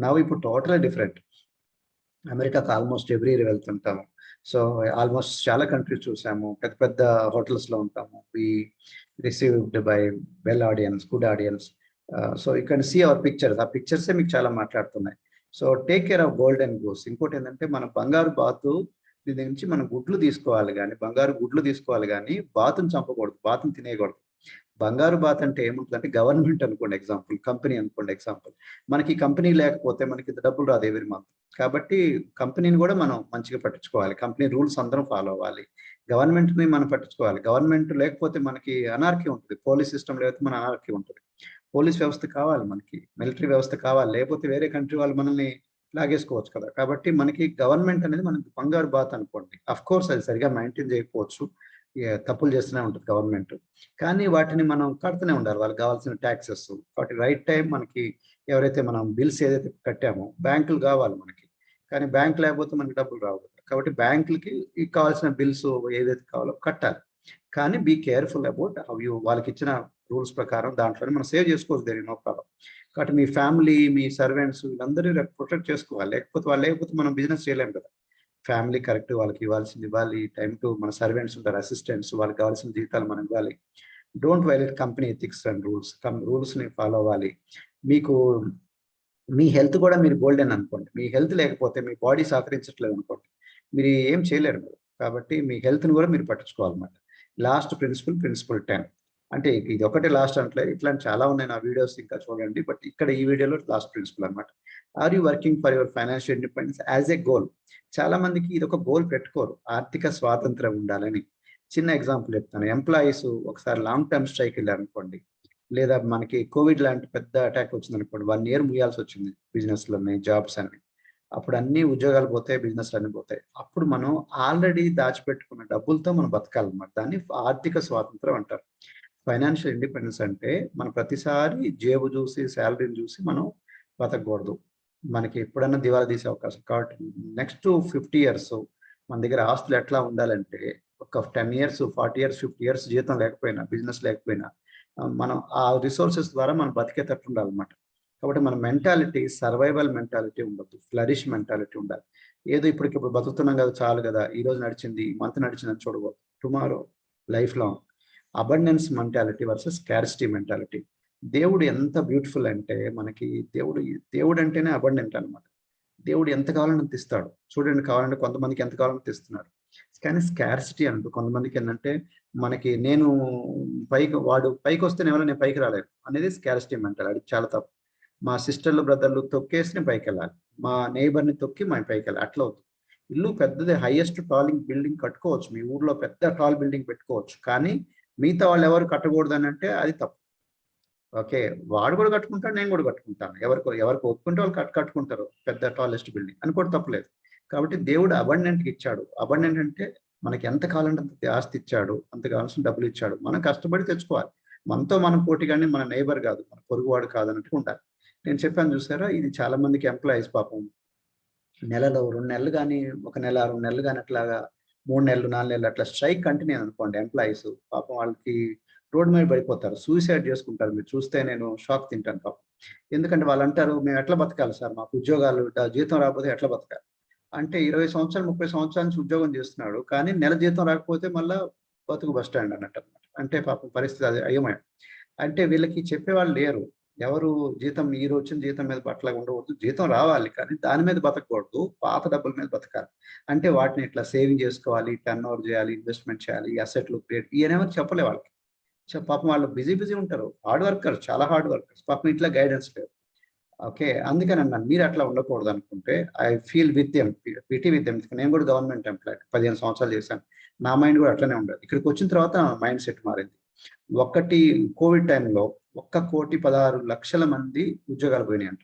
నా ఇప్పుడు టోటల్ డిఫరెంట్. అమెరికాకు ఆల్మోస్ట్ ఎవ్రీ ఇయర్ వెళ్తుంటాము. సో ఆల్మోస్ట్ చాలా కంట్రీస్ చూసాము. పెద్ద పెద్ద హోటల్స్ లో ఉంటాము. We received by well audience, good audience. So you can see our pictures. ఆ పిక్చర్సే మీకు చాలా మాట్లాడుతున్నాయి. So take care of gold and goals. ఇంకోటి ఏంటంటే మన బంగారు బాతు దీని నుంచి మనం గుడ్లు తీసుకోవాలి, కానీ బంగారు గుడ్లు తీసుకోవాలి, కానీ బాతుని చంపకూడదు, బాతుని తినేయకూడదు. బంగారు బాత్ అంటే ఏముంటుందంటే గవర్నమెంట్ అనుకోండి ఎగ్జాంపుల్, కంపెనీ అనుకోండి ఎగ్జాంపుల్. మనకి కంపెనీ లేకపోతే మనకి ఇంత డబ్బులు రాదు ఎవరి మంత్. కాబట్టి కంపెనీని కూడా మనం మంచిగా పట్టించుకోవాలి. కంపెనీ రూల్స్ అందరం ఫాలో అవ్వాలి. గవర్నమెంట్ని మనం పట్టించుకోవాలి. గవర్నమెంట్ లేకపోతే మనకి అనార్కీ ఉంటుంది. పోలీస్ సిస్టమ్ లేకపోతే మన అనార్కీ ఉంటుంది. పోలీస్ వ్యవస్థ కావాలి మనకి, మిలిటరీ వ్యవస్థ కావాలి. లేకపోతే వేరే కంట్రీ వాళ్ళు మనల్ని లాగేసుకోవచ్చు కదా. కాబట్టి మనకి గవర్నమెంట్ అనేది మనకి బంగారు బాత్ అనుకోండి. అఫ్ కోర్స్ అది సరిగా మెయింటైన్ చేయకపోవచ్చు, తప్పులు చేస్తూనే ఉంటుంది గవర్నమెంట్. కానీ వాటిని మనం కడుతూనే ఉండాలి, వాళ్ళకి కావాల్సిన ట్యాక్సెస్. కాబట్టి రైట్ టైం మనకి ఎవరైతే మనం బిల్స్ ఏదైతే కట్టామో, బ్యాంకులు కావాలి మనకి, కానీ బ్యాంక్ లేకపోతే మనకి డబ్బులు రావు. కాబట్టి బ్యాంకులకి కావాల్సిన బిల్స్ ఏదైతే కావాలో కట్టాలి. కానీ be careful about how you, వాళ్ళకి ఇచ్చిన రూల్స్ ప్రకారం దాంట్లోనే మనం సేవ్ చేసుకోవచ్చు, దేని నో ప్రాబ్లం. కాబట్టి మీ ఫ్యామిలీ, మీ సర్వెంట్స్ వీళ్ళందరూ ప్రొటెక్ట్ చేసుకోవాలి. లేకపోతే మనం బిజినెస్ చేయలేము కదా. ఫ్యామిలీ కరెక్ట్, వాళ్ళకి ఇవ్వాల్సింది ఇవ్వాలి. టైం టు మన సర్వెంట్స్ ఉంటారు, అసిస్టెంట్స్, వాళ్ళకి కావాల్సిన జీతాలు మనం ఇవ్వాలి. Don't violate company ethics and రూల్స్ని ఫాలో అవ్వాలి. మీకు మీ హెల్త్ కూడా మీరు గోల్డెన్ అనుకోండి. మీ హెల్త్ లేకపోతే, మీ బాడీ సహకరించట్లేదు అనుకోండి, మీరు ఏం చేయలేరు మీరు. కాబట్టి మీ హెల్త్ని కూడా మీరు పట్టించుకోవాలన్నమాట. Last principal 10. అంటే ఇది ఒకటే లాస్ట్ అంటే, ఇట్లాంటి చాలా ఉన్నాయి నా వీడియోస్, ఇంకా చూడండి. బట్ ఇక్కడ ఈ వీడియోలో లాస్ట్ ప్రిన్సిపల్ అనమాట. Are you working for your financial independence as a goal? చాలా మందికి ఇది ఒక గోల్ పెట్టుకోరు, ఆర్థిక స్వాతంత్రం ఉండాలని. చిన్న ఎగ్జాంపుల్ చెప్తాను. ఎంప్లాయీస్ ఒకసారి లాంగ్ టర్మ్ స్ట్రైక్ వెళ్ళారనుకోండి, లేదా మనకి కోవిడ్ లాంటి పెద్ద అటాక్ వచ్చింది అనుకోండి, 1 year ముయ్యాల్సి వచ్చింది బిజినెస్లోనే, జాబ్స్ అన్ని. అప్పుడు అన్ని ఉద్యోగాలు పోతాయి, బిజినెస్ అన్ని పోతాయి. అప్పుడు మనం ఆల్రెడీ దాచిపెట్టుకున్న డబ్బులతో మనం బతకాలన్నమాట. దాన్ని ఆర్థిక స్వాతంత్రం అంటారు. ఫైనాన్షియల్ ఇండిపెండెన్స్ అంటే మనం ప్రతిసారి జేబు చూసి, శాలరీని చూసి మనం బతకూడదు. మనకి ఎప్పుడన్నా దివాలా తీసే అవకాశం. కాబట్టి నెక్స్ట్ 50 years మన దగ్గర ఆస్తులు ఎట్లా ఉండాలంటే, ఒక 10 years, 40 years, 50 years జీతం లేకపోయినా, బిజినెస్ లేకపోయినా, మనం ఆ రిసోర్సెస్ ద్వారా మనం బతికేటట్టు ఉండాలన్నమాట. కాబట్టి మన మెంటాలిటీ సర్వైవల్ మెంటాలిటీ ఉండదు, ఫ్లరిష్ మెంటాలిటీ ఉండాలి. ఏదో ఇప్పటికిప్పుడు బతుకుతున్నాం కదా, చాలు కదా, ఈ రోజు నడిచింది, ఈ మంత్ నడిచిందని చూడకూడదు. Tomorrow, life long. Abundance mentality versus scarcity mentality. దేవుడు ఎంత బ్యూటిఫుల్ అంటే మనకి, దేవుడు అంటేనే అబండెంట్ అనమాట. దేవుడు ఎంత కావాలని అంత ఇస్తాడు. చూడండి, కావాలంటే కొంతమందికి ఎంత కావాలంటే ఇస్తున్నాడు. కానీ స్కార్సిటీ అంటూ కొంతమందికి ఏంటంటే, మనకి నేను వాడు పైకి వస్తే నేను పైకి రాలేను అనేది స్కార్సిటీ మెంటాలిటీ. అది చాలా తప్పు. మా సిస్టర్లు, బ్రదర్లు తొక్కేసి నేను పైకి వెళ్ళాలి, మా నైబర్ని తొక్కి మా పైకి వెళ్ళాలి, అట్లా అవుతుంది. ఇల్లు పెద్దది, హైయెస్ట్ టాలింగ్ బిల్డింగ్ కట్టుకోవచ్చు, మీ ఊర్లో పెద్ద టాల్ బిల్డింగ్ పెట్టుకోవచ్చు, కానీ మిగతా వాళ్ళు ఎవరు కట్టకూడదు అని అంటే అది తప్పు. ఓకే, వాడు కూడా కట్టుకుంటాడు, నేను కూడా కట్టుకుంటాను. ఎవరికి ఒప్పుకుంటే వాళ్ళు కట్టుకుంటారు పెద్ద టాలెస్ట్ బిల్డింగ్ అని కూడా తప్పలేదు. కాబట్టి దేవుడు అబండెంట్గా ఇచ్చాడు. అబండెంట్ అంటే మనకి ఎంత కావాలంటే అంత ఆస్తి ఇచ్చాడు, అంత కావాల్సిన డబ్బులు ఇచ్చాడు. మనం కష్టపడి తెచ్చుకోవాలి. మనతో మనం పోటీ, కానీ మన నైబర్ కాదు, మన పొరుగువాడు కాదు అన్నట్టు ఉండాలి. నేను చెప్పాను చూసారా, ఇది చాలా మందికి ఎంప్లాయీస్ పాపం నెలలో 2 నెలలు కానీ, 1 నెల 2 నెలలు కానీ అట్లాగా 3 నెలలు 4 నెలలు అట్లా స్ట్రైక్ కంటిన్యూ అనుకోండి ఎంప్లాయీస్, పాపం వాళ్ళకి రోడ్డు మీద పడిపోతారు, సూసైడ్ చేసుకుంటారు. మీరు చూస్తే నేను షాక్ తింటాను పాపం. ఎందుకంటే వాళ్ళు అంటారు, మేము ఎట్లా బతకాలి సార్, మాకు ఉద్యోగాలు జీతం రాకపోతే ఎట్లా బతకాలి అంటే. 20 సంవత్సరాలు 30 సంవత్సరాల నుంచి ఉద్యోగం చేస్తున్నాడు, కానీ నెల జీతం రాకపోతే మళ్ళా బతుకు బస్ స్టాండ్ అన్నట్టు అనమాట. అంటే పాపం పరిస్థితి అది అయ్యమే. అంటే వీళ్ళకి చెప్పేవాళ్ళు లేరు. ఎవరు జీతం ఈ రోజు జీతం మీద అట్లా ఉండవద్దు, జీతం రావాలి కానీ దాని మీద బతకూడదు, పాత డబ్బుల మీద బతకాలి. అంటే వాటిని ఇట్లా సేవింగ్ చేసుకోవాలి, టర్న్ ఓవర్ చేయాలి, ఇన్వెస్ట్మెంట్ చేయాలి, అసెట్లు క్రియేట్ ఇవనేమో చెప్పలే వాళ్ళకి. పాపం వాళ్ళు బిజీ ఉంటారు, హార్డ్ వర్కర్స్, చాలా హార్డ్ వర్కర్స్, పాపం ఇట్లా గైడెన్స్ లేదు. ఓకే, అందుకని అన్నాను మీరు అట్లా ఉండకూడదు అనుకుంటే I feel with them, pity with them. నేను కూడా గవర్నమెంట్ ఎంప్లాయ్ 15 సంవత్సరాలు చేశాను, నా మైండ్ కూడా అట్లనే ఉండదు. ఇక్కడికి వచ్చిన తర్వాత మైండ్ సెట్ మారింది. ఒకటి కోవిడ్ టైంలో 1,16,00,000 మంది ఉద్యోగాలు పోయినాయంట.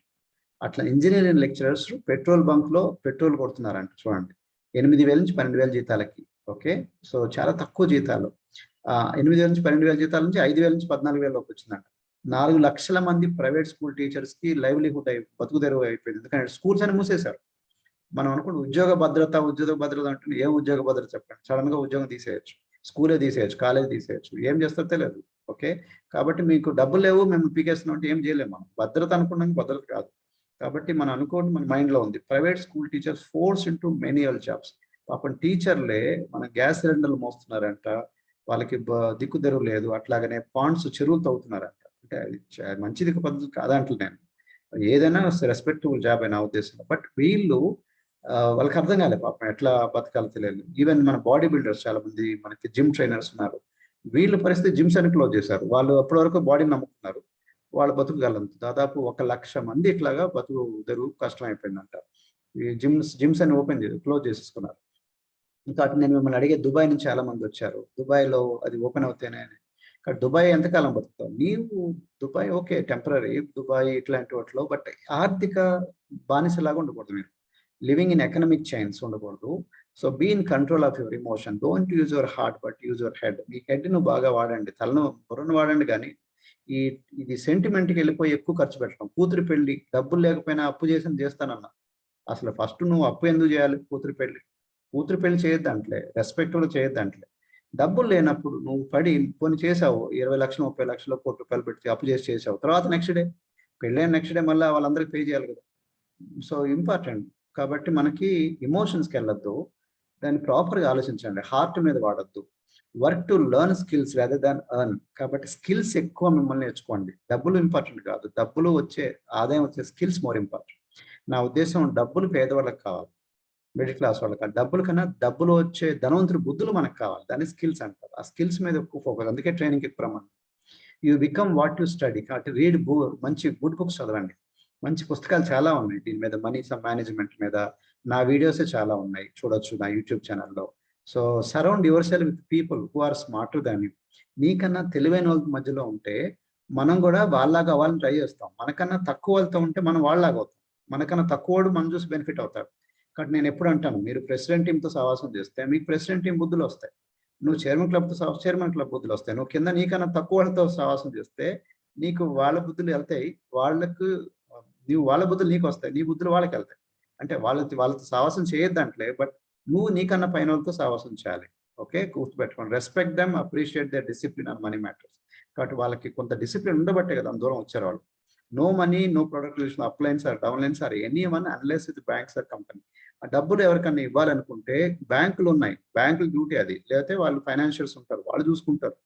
అట్లా ఇంజనీరింగ్ లెక్చరర్స్ పెట్రోల్ బంక్ లో పెట్రోల్ కొడుతున్నారంట చూడండి, 8,000 నుంచి 12,000 జీతాలకి. ఓకే, సో చాలా తక్కువ జీతాలు. 8,000 నుంచి 12,000 జీతాల నుంచి 5,000 నుంచి 14,000 వచ్చిందంట. 4,00,000 మంది ప్రైవేట్ స్కూల్ టీచర్స్ కి లైవ్లీహుడ్ బతుకు తెరువు అయిపోయింది, ఎందుకంటే స్కూల్స్ అని మూసేశారు. మనం అనుకుంటే ఉద్యోగ భద్రత అంటే ఏం ఉద్యోగ భద్రత చెప్పండి, సడన్ గా ఉద్యోగం తీసేయచ్చు, స్కూలే తీసేయచ్చు, కాలేజ్ తీసేయచ్చు, ఏం చేస్తారో తెలియదు. ఓకే, కాబట్టి మీకు డబ్బులు లేవు మేము పీకేస్తున్నాం అంటే ఏం చేయలేము మనం. భద్రత అనుకున్నాం, భద్రత కాదు. కాబట్టి మనం అనుకోండి, మన మైండ్ లో ఉంది. Private school teachers force into menial jobs. పాపం టీచర్లే మన గ్యాస్ సిలిండర్లు మోస్తున్నారంట, వాళ్ళకి దిక్కు తెరువు లేదు. అట్లాగనే పాండ్స్ చెరువులు తవ్వుతున్నారంట. అంటే అది మంచిది పద్ధతి కాదంటే నేను, ఏదైనా రెస్పెక్టబుల్ జాబ్ అయినా ఉద్దేశంలో. బట్ వీళ్ళు వాళ్ళకి అర్థం కాలేదు పాపం, ఎట్లా బతకాలో తెలియదు. ఈవెన్ మన బాడీ బిల్డర్స్ చాలా మంది, మనకి జిమ్ ట్రైనర్స్ ఉన్నారు, వీళ్ళ పరిస్థితి జిమ్స్ అని క్లోజ్ చేశారు. వాళ్ళు అప్పటి వరకు బాడీని నమ్ముకున్నారు, వాళ్ళు బతుకుగలంత దాదాపు 1,00,000 మంది ఇట్లాగా బతుకు తెరువు కష్టం అయిపోయిందంట. ఈ జిమ్స్ అని క్లోజ్ చేసేసుకున్నారు. ఇంకా నేను మిమ్మల్ని అడిగే, దుబాయ్ నుంచి చాలా మంది వచ్చారు, దుబాయ్ లో అది ఓపెన్ అవుతేనే. కానీ దుబాయ్ ఎంతకాలం బతుకుతావు నీవు? దుబాయ్ ఓకే టెంపరీ, దుబాయ్ ఇట్లాంటి వాటిలో, బట్ ఆర్థిక బానిసలాగా ఉండకూడదు మీరు. లివింగ్ ఇన్ ఎకనామిక్ చైన్స్ ఉండకూడదు. So be in control of your emotion, don't use your heart but use your head. మీ హెడ్ ను బాగా వాడండి, బుర్రను వాడండి. కానీ ఇది సెంటిమెంట్కి వెళ్ళిపోయి ఎక్కువ ఖర్చు పెట్టడం. కూతురు పెళ్లి డబ్బులు లేకపోయినా అప్పు చేస్తానన్నా. అసలు ఫస్ట్ నువ్వు అప్పు ఎందుకు చేయాలి? కూతురు పెళ్లి చేయొద్దంటలే, రెస్పెక్ట్ కూడా చేయొద్దంటలే. డబ్బులు లేనప్పుడు నువ్వు పడి కొన్ని చేసావు, 20 లక్షలు 30 లక్షలు ₹1,00,00,000 పెట్టి అప్పు చేసావు, తర్వాత నెక్స్ట్ డే పెళ్ళైన నెక్స్ట్ డే మళ్ళీ వాళ్ళందరికీ పే చేయాలి కదా. So important. కాబట్టి మనకి ఎమోషన్స్కి వెళ్ళొద్దు, దాన్ని ప్రాపర్గా ఆలోచించండి, హార్ట్ మీద వాడద్దు. Work to learn skills rather than earn. కాబట్టి స్కిల్స్ ఎక్కువ మిమ్మల్ని నేర్చుకోండి, డబ్బులు ఇంపార్టెంట్ కాదు, డబ్బులు వచ్చే ఆదాయం వచ్చే స్కిల్స్ మోర్ ఇంపార్టెంట్. నా ఉద్దేశం డబ్బులు పేదవాళ్ళకి కావాలి, మిడిల్ క్లాస్ వాళ్ళకి. డబ్బుల కన్నా డబ్బులు వచ్చే ధనవంతుడి బుద్ధులు మనకు కావాలి, దాన్ని స్కిల్స్ అంటారు. ఆ స్కిల్స్ మీద ఎక్కువ ఫోకస్, అందుకే ట్రైనింగ్ ఎక్కువ. You become what you study. కాబట్టి రీడ్ మంచి గుడ్ బుక్స్ చదవండి, మంచి పుస్తకాలు చాలా ఉన్నాయి దీని మీద, మనీ మేనేజ్మెంట్ మీద. నా వీడియోసే చాలా ఉన్నాయి, చూడొచ్చు నా యూట్యూబ్ ఛానల్లో. So surround yourself with people who are smarter than you. నీకన్నా తెలివైన వాళ్ళ మధ్యలో ఉంటే మనం కూడా వాళ్ళలాగా అవ్వాలని ట్రై చేస్తాం. మనకన్నా తక్కువ వాళ్ళతో ఉంటే మనం వాళ్ళలాగా అవుతాం, మనకన్నా తక్కువడు మనం చూసి బెనిఫిట్ అవుతాడు. కాబట్టి నేను ఎప్పుడు అంటాను, మీరు ప్రెసిడెంట్ టీంతో సహవాసం చేస్తే మీకు ప్రెసిడెంట్ టీం బుద్ధులు వస్తాయి, నువ్వు చైర్మన్ క్లబ్తో చైర్మన్ క్లబ్ బుద్ధులు వస్తాయి, నువ్వు కింద నీకన్నా తక్కువ వాళ్ళతో సహవాసం చేస్తే నీకు వాళ్ళ బుద్ధులు వెళ్తాయి, వాళ్ళ బుద్ధులు నీకు వస్తాయి, నీ బుద్ధులు వాళ్ళకి వెళ్తాయి. అంటే వాళ్ళతో సహవాసం చేయొద్దంటలే, బట్ నువ్వు నీకన్నా పైన వాళ్ళతో సహవాసం చేయాలి. ఓకే, గుర్తుపెట్టుకోండి. Respect them, appreciate their discipline on money matters. కాబట్టి వాళ్ళకి కొంత డిసిప్లిన్ ఉండబట్టే కదా దూరం వచ్చారు వాళ్ళు. No money, no product relation, up lines or down lines or anyone unless with banks or company. ఆ డబ్బులు ఎవరికన్నా ఇవ్వాలనుకుంటే బ్యాంకులు ఉన్నాయి, బ్యాంకుల డ్యూటీ అది, లేకపోతే వాళ్ళు ఫైనాన్షియల్స్ ఉంటారు, వాళ్ళు చూసుకుంటారు.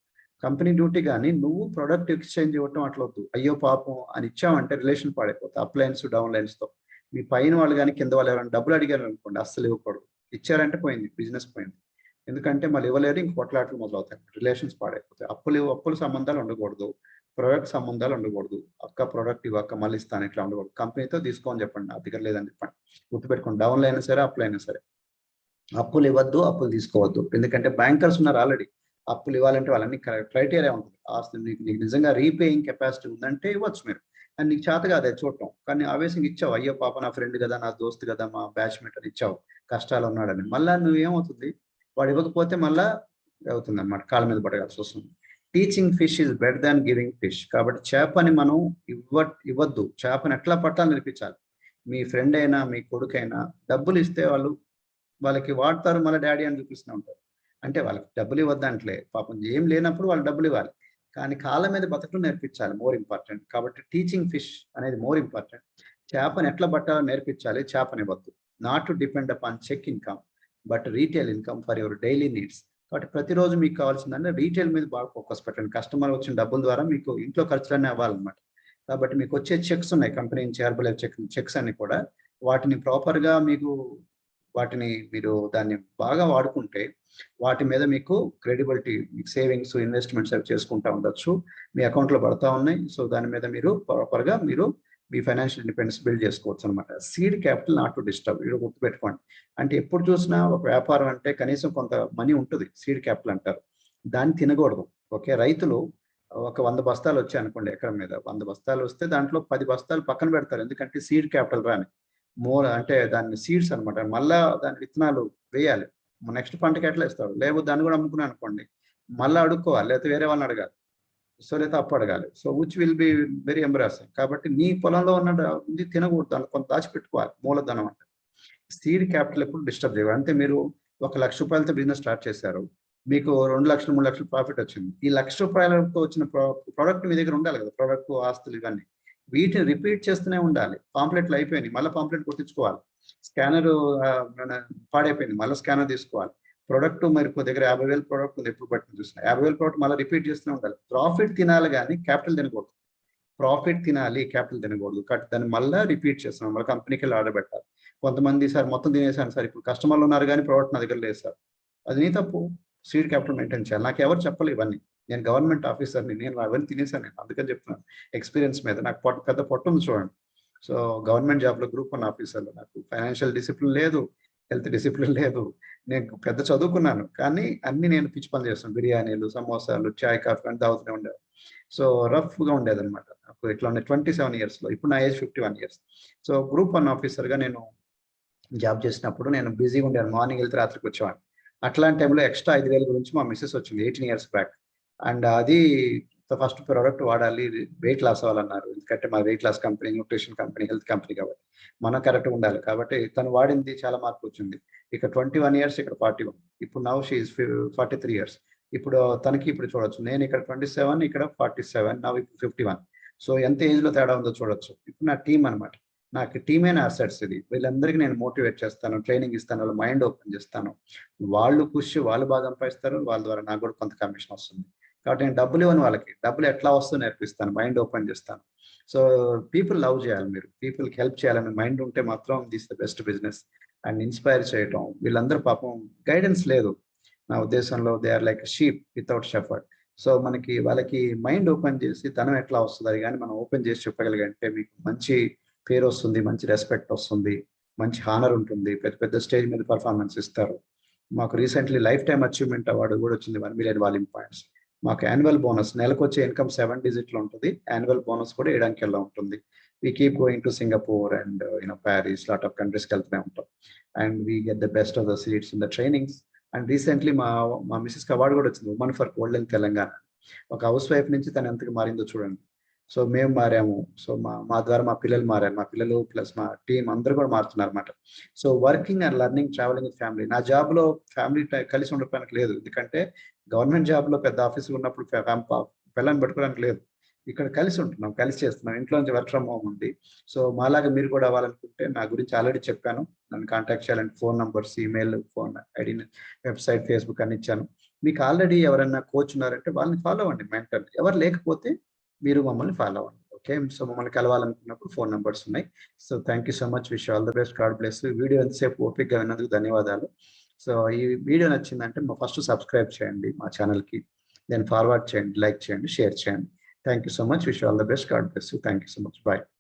Company duty. కానీ నువ్వు ప్రొడక్ట్ ఎక్స్చేంజ్ ఇవ్వటం అట్లా వద్దు. అయ్యో పాపం అని ఇచ్చామంటే రిలేషన్ పాడైపోతుంది, అప్ లైన్స్ డౌన్ లైన్స్ తో. మీ పైన వాళ్ళు కానీ కింద వాళ్ళు ఎవరైనా డబ్బులు అడిగారు అనుకోండి, అస్సలు ఇవ్వకూడదు. ఇచ్చారంటే పోయింది, బిజినెస్ పోయింది. ఎందుకంటే మళ్ళీ ఇవ్వలేరు, ఇంక కొట్లాటలు మొదలవుతాయి, రిలేషన్స్ పాడైపోతాయి. అప్పులు సంబంధాలు ఉండకూడదు, ప్రొడక్ట్ సంబంధాలు ఉండకూడదు. అక్క ప్రొడక్ట్ ఇవ్వక మళ్ళీ ఇస్తాను ఇట్లా ఉండకూడదు. కంపెనీతో తీసుకోని చెప్పండి, నా దగ్గర లేదని చెప్పండి. గుర్తుపెట్టుకోండి, డౌన్లో అయినా సరే అప్లు అయినా సరే అప్పులు ఇవ్వద్దు, అప్పులు తీసుకోవద్దు. ఎందుకంటే బ్యాంకర్స్ ఉన్నారు ఆల్రెడీ. అప్పులు ఇవ్వాలంటే వాళ్ళని క్రైటీరియా ఉంటుంది. ఆస్తి నీకు నిజంగా రీపేయింగ్ కెపాసిటీ ఉందంటే ఇవ్వచ్చు మీరు, అని నీకు చేత కాదే చూడటం. కానీ ఆవేశంగా ఇచ్చావు, అయ్యో పాప నా ఫ్రెండ్ కదా, నా దోస్తు కదా, మా బ్యాచ్మేట్ అని ఇచ్చావు, కష్టాలు ఉన్నాడని. మళ్ళీ నువ్వేమవుతుంది, వాడు ఇవ్వకపోతే మళ్ళా అవుతుంది అనమాట, కాళ్ళ మీద పడగాల్సి వస్తుంది. Teaching fish is better than giving fish. కాబట్టి చేపని మనం ఇవ్వద్దు, చేపని ఎట్లా పట్టాలని నేర్పించాలి. మీ ఫ్రెండ్ అయినా మీ కొడుకైనా డబ్బులు ఇస్తే వాళ్ళు వాళ్ళకి వాడతారు, మళ్ళీ డాడీ అని చూపిస్తూ ఉంటారు. అంటే వాళ్ళకి డబ్బులు ఇవ్వద్దంటలే, పాపం ఏం లేనప్పుడు వాళ్ళు డబ్బులు ఇవ్వాలి. కానీ కాళ్ళ మీద బతకడం నేర్పించాలి, మోర్ ఇంపార్టెంట్. కాబట్టి టీచింగ్ ఫిష్ అనేది మోర్ ఇంపార్టెంట్. చేపను ఎట్లా పట్టాలో నేర్పించాలి, చేపనివ్వద్దు. Not to depend upon check income, but retail income for your daily needs. కాబట్టి ప్రతిరోజు మీకు కావాల్సిందంటే రీటైల్ మీద బాగా ఫోకస్ పెట్టండి. కస్టమర్ వచ్చిన డబ్బుల ద్వారా మీకు ఇంట్లో ఖర్చులన్నీ అవ్వాలన్నమాట. కాబట్టి మీకు వచ్చే చెక్స్ ఉన్నాయి కంపెనీ నుంచి, హెర్బలైఫ్ చెక్స్ అన్ని కూడా, వాటిని ప్రాపర్‌గా మీకు వాటిని మీరు దాన్ని బాగా వాడుకుంటే, వాటి మీద మీకు క్రెడిబిలిటీ, సేవింగ్స్, ఇన్వెస్ట్‌మెంట్స్ అవి చేసుకుంటా ఉండొచ్చు. మీ అకౌంట్‌లో పడతా ఉన్నాయి. సో, దాని మీద మీరు ప్రాపర్‌గా మీరు మీ ఫైనాన్షియల్ ఇండిపెండెన్స్ బిల్డ్ చేసుకోవచ్చనమాట. Seed capital not to disturb. ఇది గుర్తుపెట్టుకోండి. అంటే ఎప్పుడు చూసినా ఒక వ్యాపారం అంటే కనీసం కొంత మనీ ఉంటది. సీడ్ క్యాపిటల్ అంటారు. దాన్ని తినకూడదు. ఓకే. రైతులు ఒక 100 బస్తాలు వచ్చాయనుకోండి ఎకరం మీద. 100 బస్తాలు వస్తే దాంట్లో 10 బస్తాలు పక్కన పెడతారు. ఎందుకంటే సీడ్ క్యాపిటల్ రా అని. అంటే దాన్ని సీడ్స్ అనమాట. మళ్ళా దాని విత్తనాలు వేయాలి. నెక్స్ట్ పంటకి ఎట్లా ఇస్తారు? లేకపోతే దాన్ని కూడా అమ్ముకున్నాను అనుకోండి, మళ్ళా అడుక్కోవాలి. లేకపోతే వేరే వాళ్ళని అడగాలి. సో, లేతే అప్పు అడగాలి. So, which will be very embarrassing. కాబట్టి నీ పొలంలో ఉన్న ఇది తినకూడదు. దాన్ని కొంత దాచిపెట్టుకోవాలి. మూలధనం అంటే. సీడ్ క్యాపిటల్ ఎప్పుడు డిస్టర్బ్ చేయకూడదు. అంటే మీరు ఒక ₹1,00,000 బిజినెస్ స్టార్ట్ చేశారు. మీకు 2,00,000, 3,00,000 ప్రాఫిట్ వచ్చింది. ఈ ₹1,00,000తో వచ్చిన ప్రొడక్ట్ మీ దగ్గర ఉండాలి కదా! ప్రొడక్ట్, ఆస్తులు ఇవన్నీ. వీటిని రిపీట్ చేస్తూనే ఉండాలి. పాంప్లెట్లు అయిపోయినాయి. మళ్ళా పాంప్లెట్ కొట్టించుకోవాలి. స్కానరు మన పాడైపోయింది. మళ్ళా స్కానర్ తీసుకోవాలి. ప్రొడక్ట్ మరి దగ్గర 50,000 ప్రొడక్ట్ ఉంది, ఎప్పుడు పట్టింది చూసినా. 50,000 ప్రొడక్ట్ మళ్ళీ రిపీట్ చేస్తూనే ఉండాలి. ప్రాఫిట్ తినాలి గానీ క్యాపిటల్ తినకూడదు. ప్రాఫిట్ తినాలి, క్యాపిటల్ తినకూడదు. దాన్ని మళ్ళా రిపీట్ చేస్తున్నాం. మళ్ళీ కంపెనీకెళ్ళి ఆర్డర్ పెట్టాలి. కొంతమంది సార్ మొత్తం తినేసాను సార్, ఇప్పుడు కస్టమర్లు ఉన్నారు కానీ ప్రొడక్ట్ నా దగ్గర లేదు సార్. అది నీ తప్పు. సీడ్ క్యాపిటల్ మెయింటైన్ చేయాలి. నాకెవరు చెప్పలే ఇవన్నీ. నేను గవర్నమెంట్ ఆఫీసర్‌ని. నేను అవన్నీ తినేసాను నేను. అందుకని చెప్తున్నాను. ఎక్స్‌పీరియన్స్ మీద. నాకు పెద్ద పొట్టుంది చూడండి. సో, గవర్నమెంట్ జాబ్‌లో గ్రూప్ 1 ఆఫీసర్‌లో నాకు ఫైనాన్షియల్ డిసిప్లిన్ లేదు. హెల్త్ డిసిప్లిన్ లేదు. నేను పెద్ద చదువుకున్నాను. కానీ అన్నీ నేను పిచ్చి పనులు చేస్తాను. బిర్యానీలు, సమోసాలు, చాయ్, కాఫీ అని తాగుతూనే ఉండేవాడిని. సో, రఫ్‌గా ఉండేదన్నమాట. నాకు ఇట్లా 27 ఇయర్స్‌లో. ఇప్పుడు నా ఏజ్ 51 ఇయర్స్. సో, గ్రూప్ 1 ఆఫీసర్‌గా నేను జాబ్ చేసినప్పుడు నేను బిజీగా ఉండేవాడిని. మార్నింగ్ వెళ్తే రాత్రికి వచ్చేవాడిని. అట్లాంటి టైంలో ఎక్స్‌ట్రా 5,000 గురించి మా మిసెస్ వచ్చింది 18 ఇయర్స్ బ్యాక్. అండ్ అది ఫస్ట్ ప్రొడక్ట్ వాడాలి, వెయిట్ లాస్ అవ్వాలన్నారు. ఎందుకంటే మా weight loss company, nutrition company, health company కాబట్టి. మనం కరెక్ట్‌గా ఉండాలి. కాబట్టి తను వాడింది చాలా మార్పొచ్చింది. ఇక్కడ 21 ఇయర్స్, ఇక్కడ 41. ఇప్పుడు నౌ షీ ఈస్ 43 ఇయర్స్. ఇప్పుడు తనకి ఇప్పుడు చూడొచ్చు. నేను ఇక్కడ 27, ఇక్కడ 47, నౌ ఇప్పుడు 51. సో, ఎంత ఏజ్‌లో తేడా ఉందో చూడొచ్చు. ఇప్పుడు నా టీమ్ అన్నమాట. నాకు టీమే నా అసెట్స్ ఇది. వీళ్ళందరికీ నేను మోటివేట్ చేస్తాను, ట్రైనింగ్ ఇస్తాను, వాళ్ళ మైండ్ ఓపెన్ చేస్తాను. వాళ్ళు వాళ్ళు బాగా సంపాదిస్తారు. వాళ్ళ ద్వారా నాకు కూడా కొంత కమిషన్ వస్తుంది. కాబట్టి నేను డబ్బులు ఇవ్వను వాళ్ళకి. డబ్బులు ఎట్లా వస్తుందో నేర్పిస్తాను. మైండ్ ఓపెన్ చేస్తాను. సో, పీపుల్ లవ్ చేయాలి మీరు. పీపుల్‌కి హెల్ప్ చేయాలనే మైండ్ ఉంటే మాత్రం this the best business. And inspire చేయటం. వీళ్ళందరూ పాపం గైడెన్స్ లేదు. నా ఉద్దేశంలో they are like sheep without shepherd. So, వాళ్ళకి మైండ్ ఓపెన్ చేసి ధనం ఎట్లా వస్తది అది గాని మనం ఓపెన్ చేసి చెప్పగలిగాంటే మీకు మంచి పేరొస్తుంది, మంచి రెస్పెక్ట్ వస్తుంది, మంచి హానర్ ఉంటుంది. పెద్ద పెద్ద స్టేజ్ మీద పెర్ఫార్మన్స్ ఇస్తారు. మాకు recently lifetime achievement award కూడా వచ్చింది. 1,000,000 వాల్యూమ్ పాయింట్స్. మాకు యాన్యువల్ బోనస్ నెలకొచ్చే ఇన్‌కమ్ 7 డిజిట్‌లో ఉంటది. యాన్యువల్ బోనస్ కూడా 7 అంకెల్లో ఉంటుంది. We keep going to Singapore and Paris, lot of కంట్రీస్‌కి వెళ్తూనే ఉంటాం. And we get the best of the seats in the trainings. And recently మా మిసెస్‌కి అవార్డ్ కూడా వచ్చింది. Woman for golden Telangana. ఒక హౌస్ వైఫ్ నుంచి తను ఎంతగా మారిందో చూడండి. సో, మేము మారాము. సో, మా మా ద్వారా మా పిల్లలు మారారు. మా పిల్లలు ప్లస్ మా టీమ్ అందరూ కూడా మారుతున్నారన్నమాట. So, working and learning, travelling with family. నా జాబ్‌లో ఫ్యామిలీ కలిసి ఉండడానికి లేదు. ఎందుకంటే గవర్నమెంట్ జాబ్‌లో పెద్ద ఆఫీస్‌లో ఉన్నప్పుడు పిల్లని పెట్టుకోవడానికి లేదు. ఇక్కడ కలిసి ఉంటున్నాం, కలిసి చేస్తున్నాం. ఇంట్లో నుంచి వర్క్ ఫ్రమ్ హోమ్ ఉంది. సో, మాలాగా మీరు కూడా అవ్వాలనుకుంటే నా గురించి ఆల్రెడీ చెప్పాను. నన్ను కాంటాక్ట్ చేయాలంటే phone numbers, email, phone ID, website, Facebook అన్ని ఇచ్చాను. మీకు ఆల్రెడీ ఎవరైనా కోచ్ ఉన్నారంటే వాళ్ళని ఫాలో అవ్వండి మెంటర్. ఎవరు లేకపోతే మీరు మమ్మల్ని ఫాలో అవ్వండి. ఓకే. సో, మమ్మల్ని కలవాలనుకున్నప్పుడు ఫోన్ నంబర్స్ ఉన్నాయి. So, thank you so much. Wish you all the best. God bless you. Video ఎంతసేపు ఓపికగా విన్నందుకు ధన్యవాదాలు. సో, ఈ వీడియో నచ్చిందంటే ఫస్ట్ సబ్స్క్రైబ్ చేయండి మా ఛానెల్‌కి. దెన్ ఫార్వర్డ్ చేయండి, లైక్ చేయండి, షేర్ చేయండి. Thank you so much. Wish you all the best. God bless you. Thank you so much. By.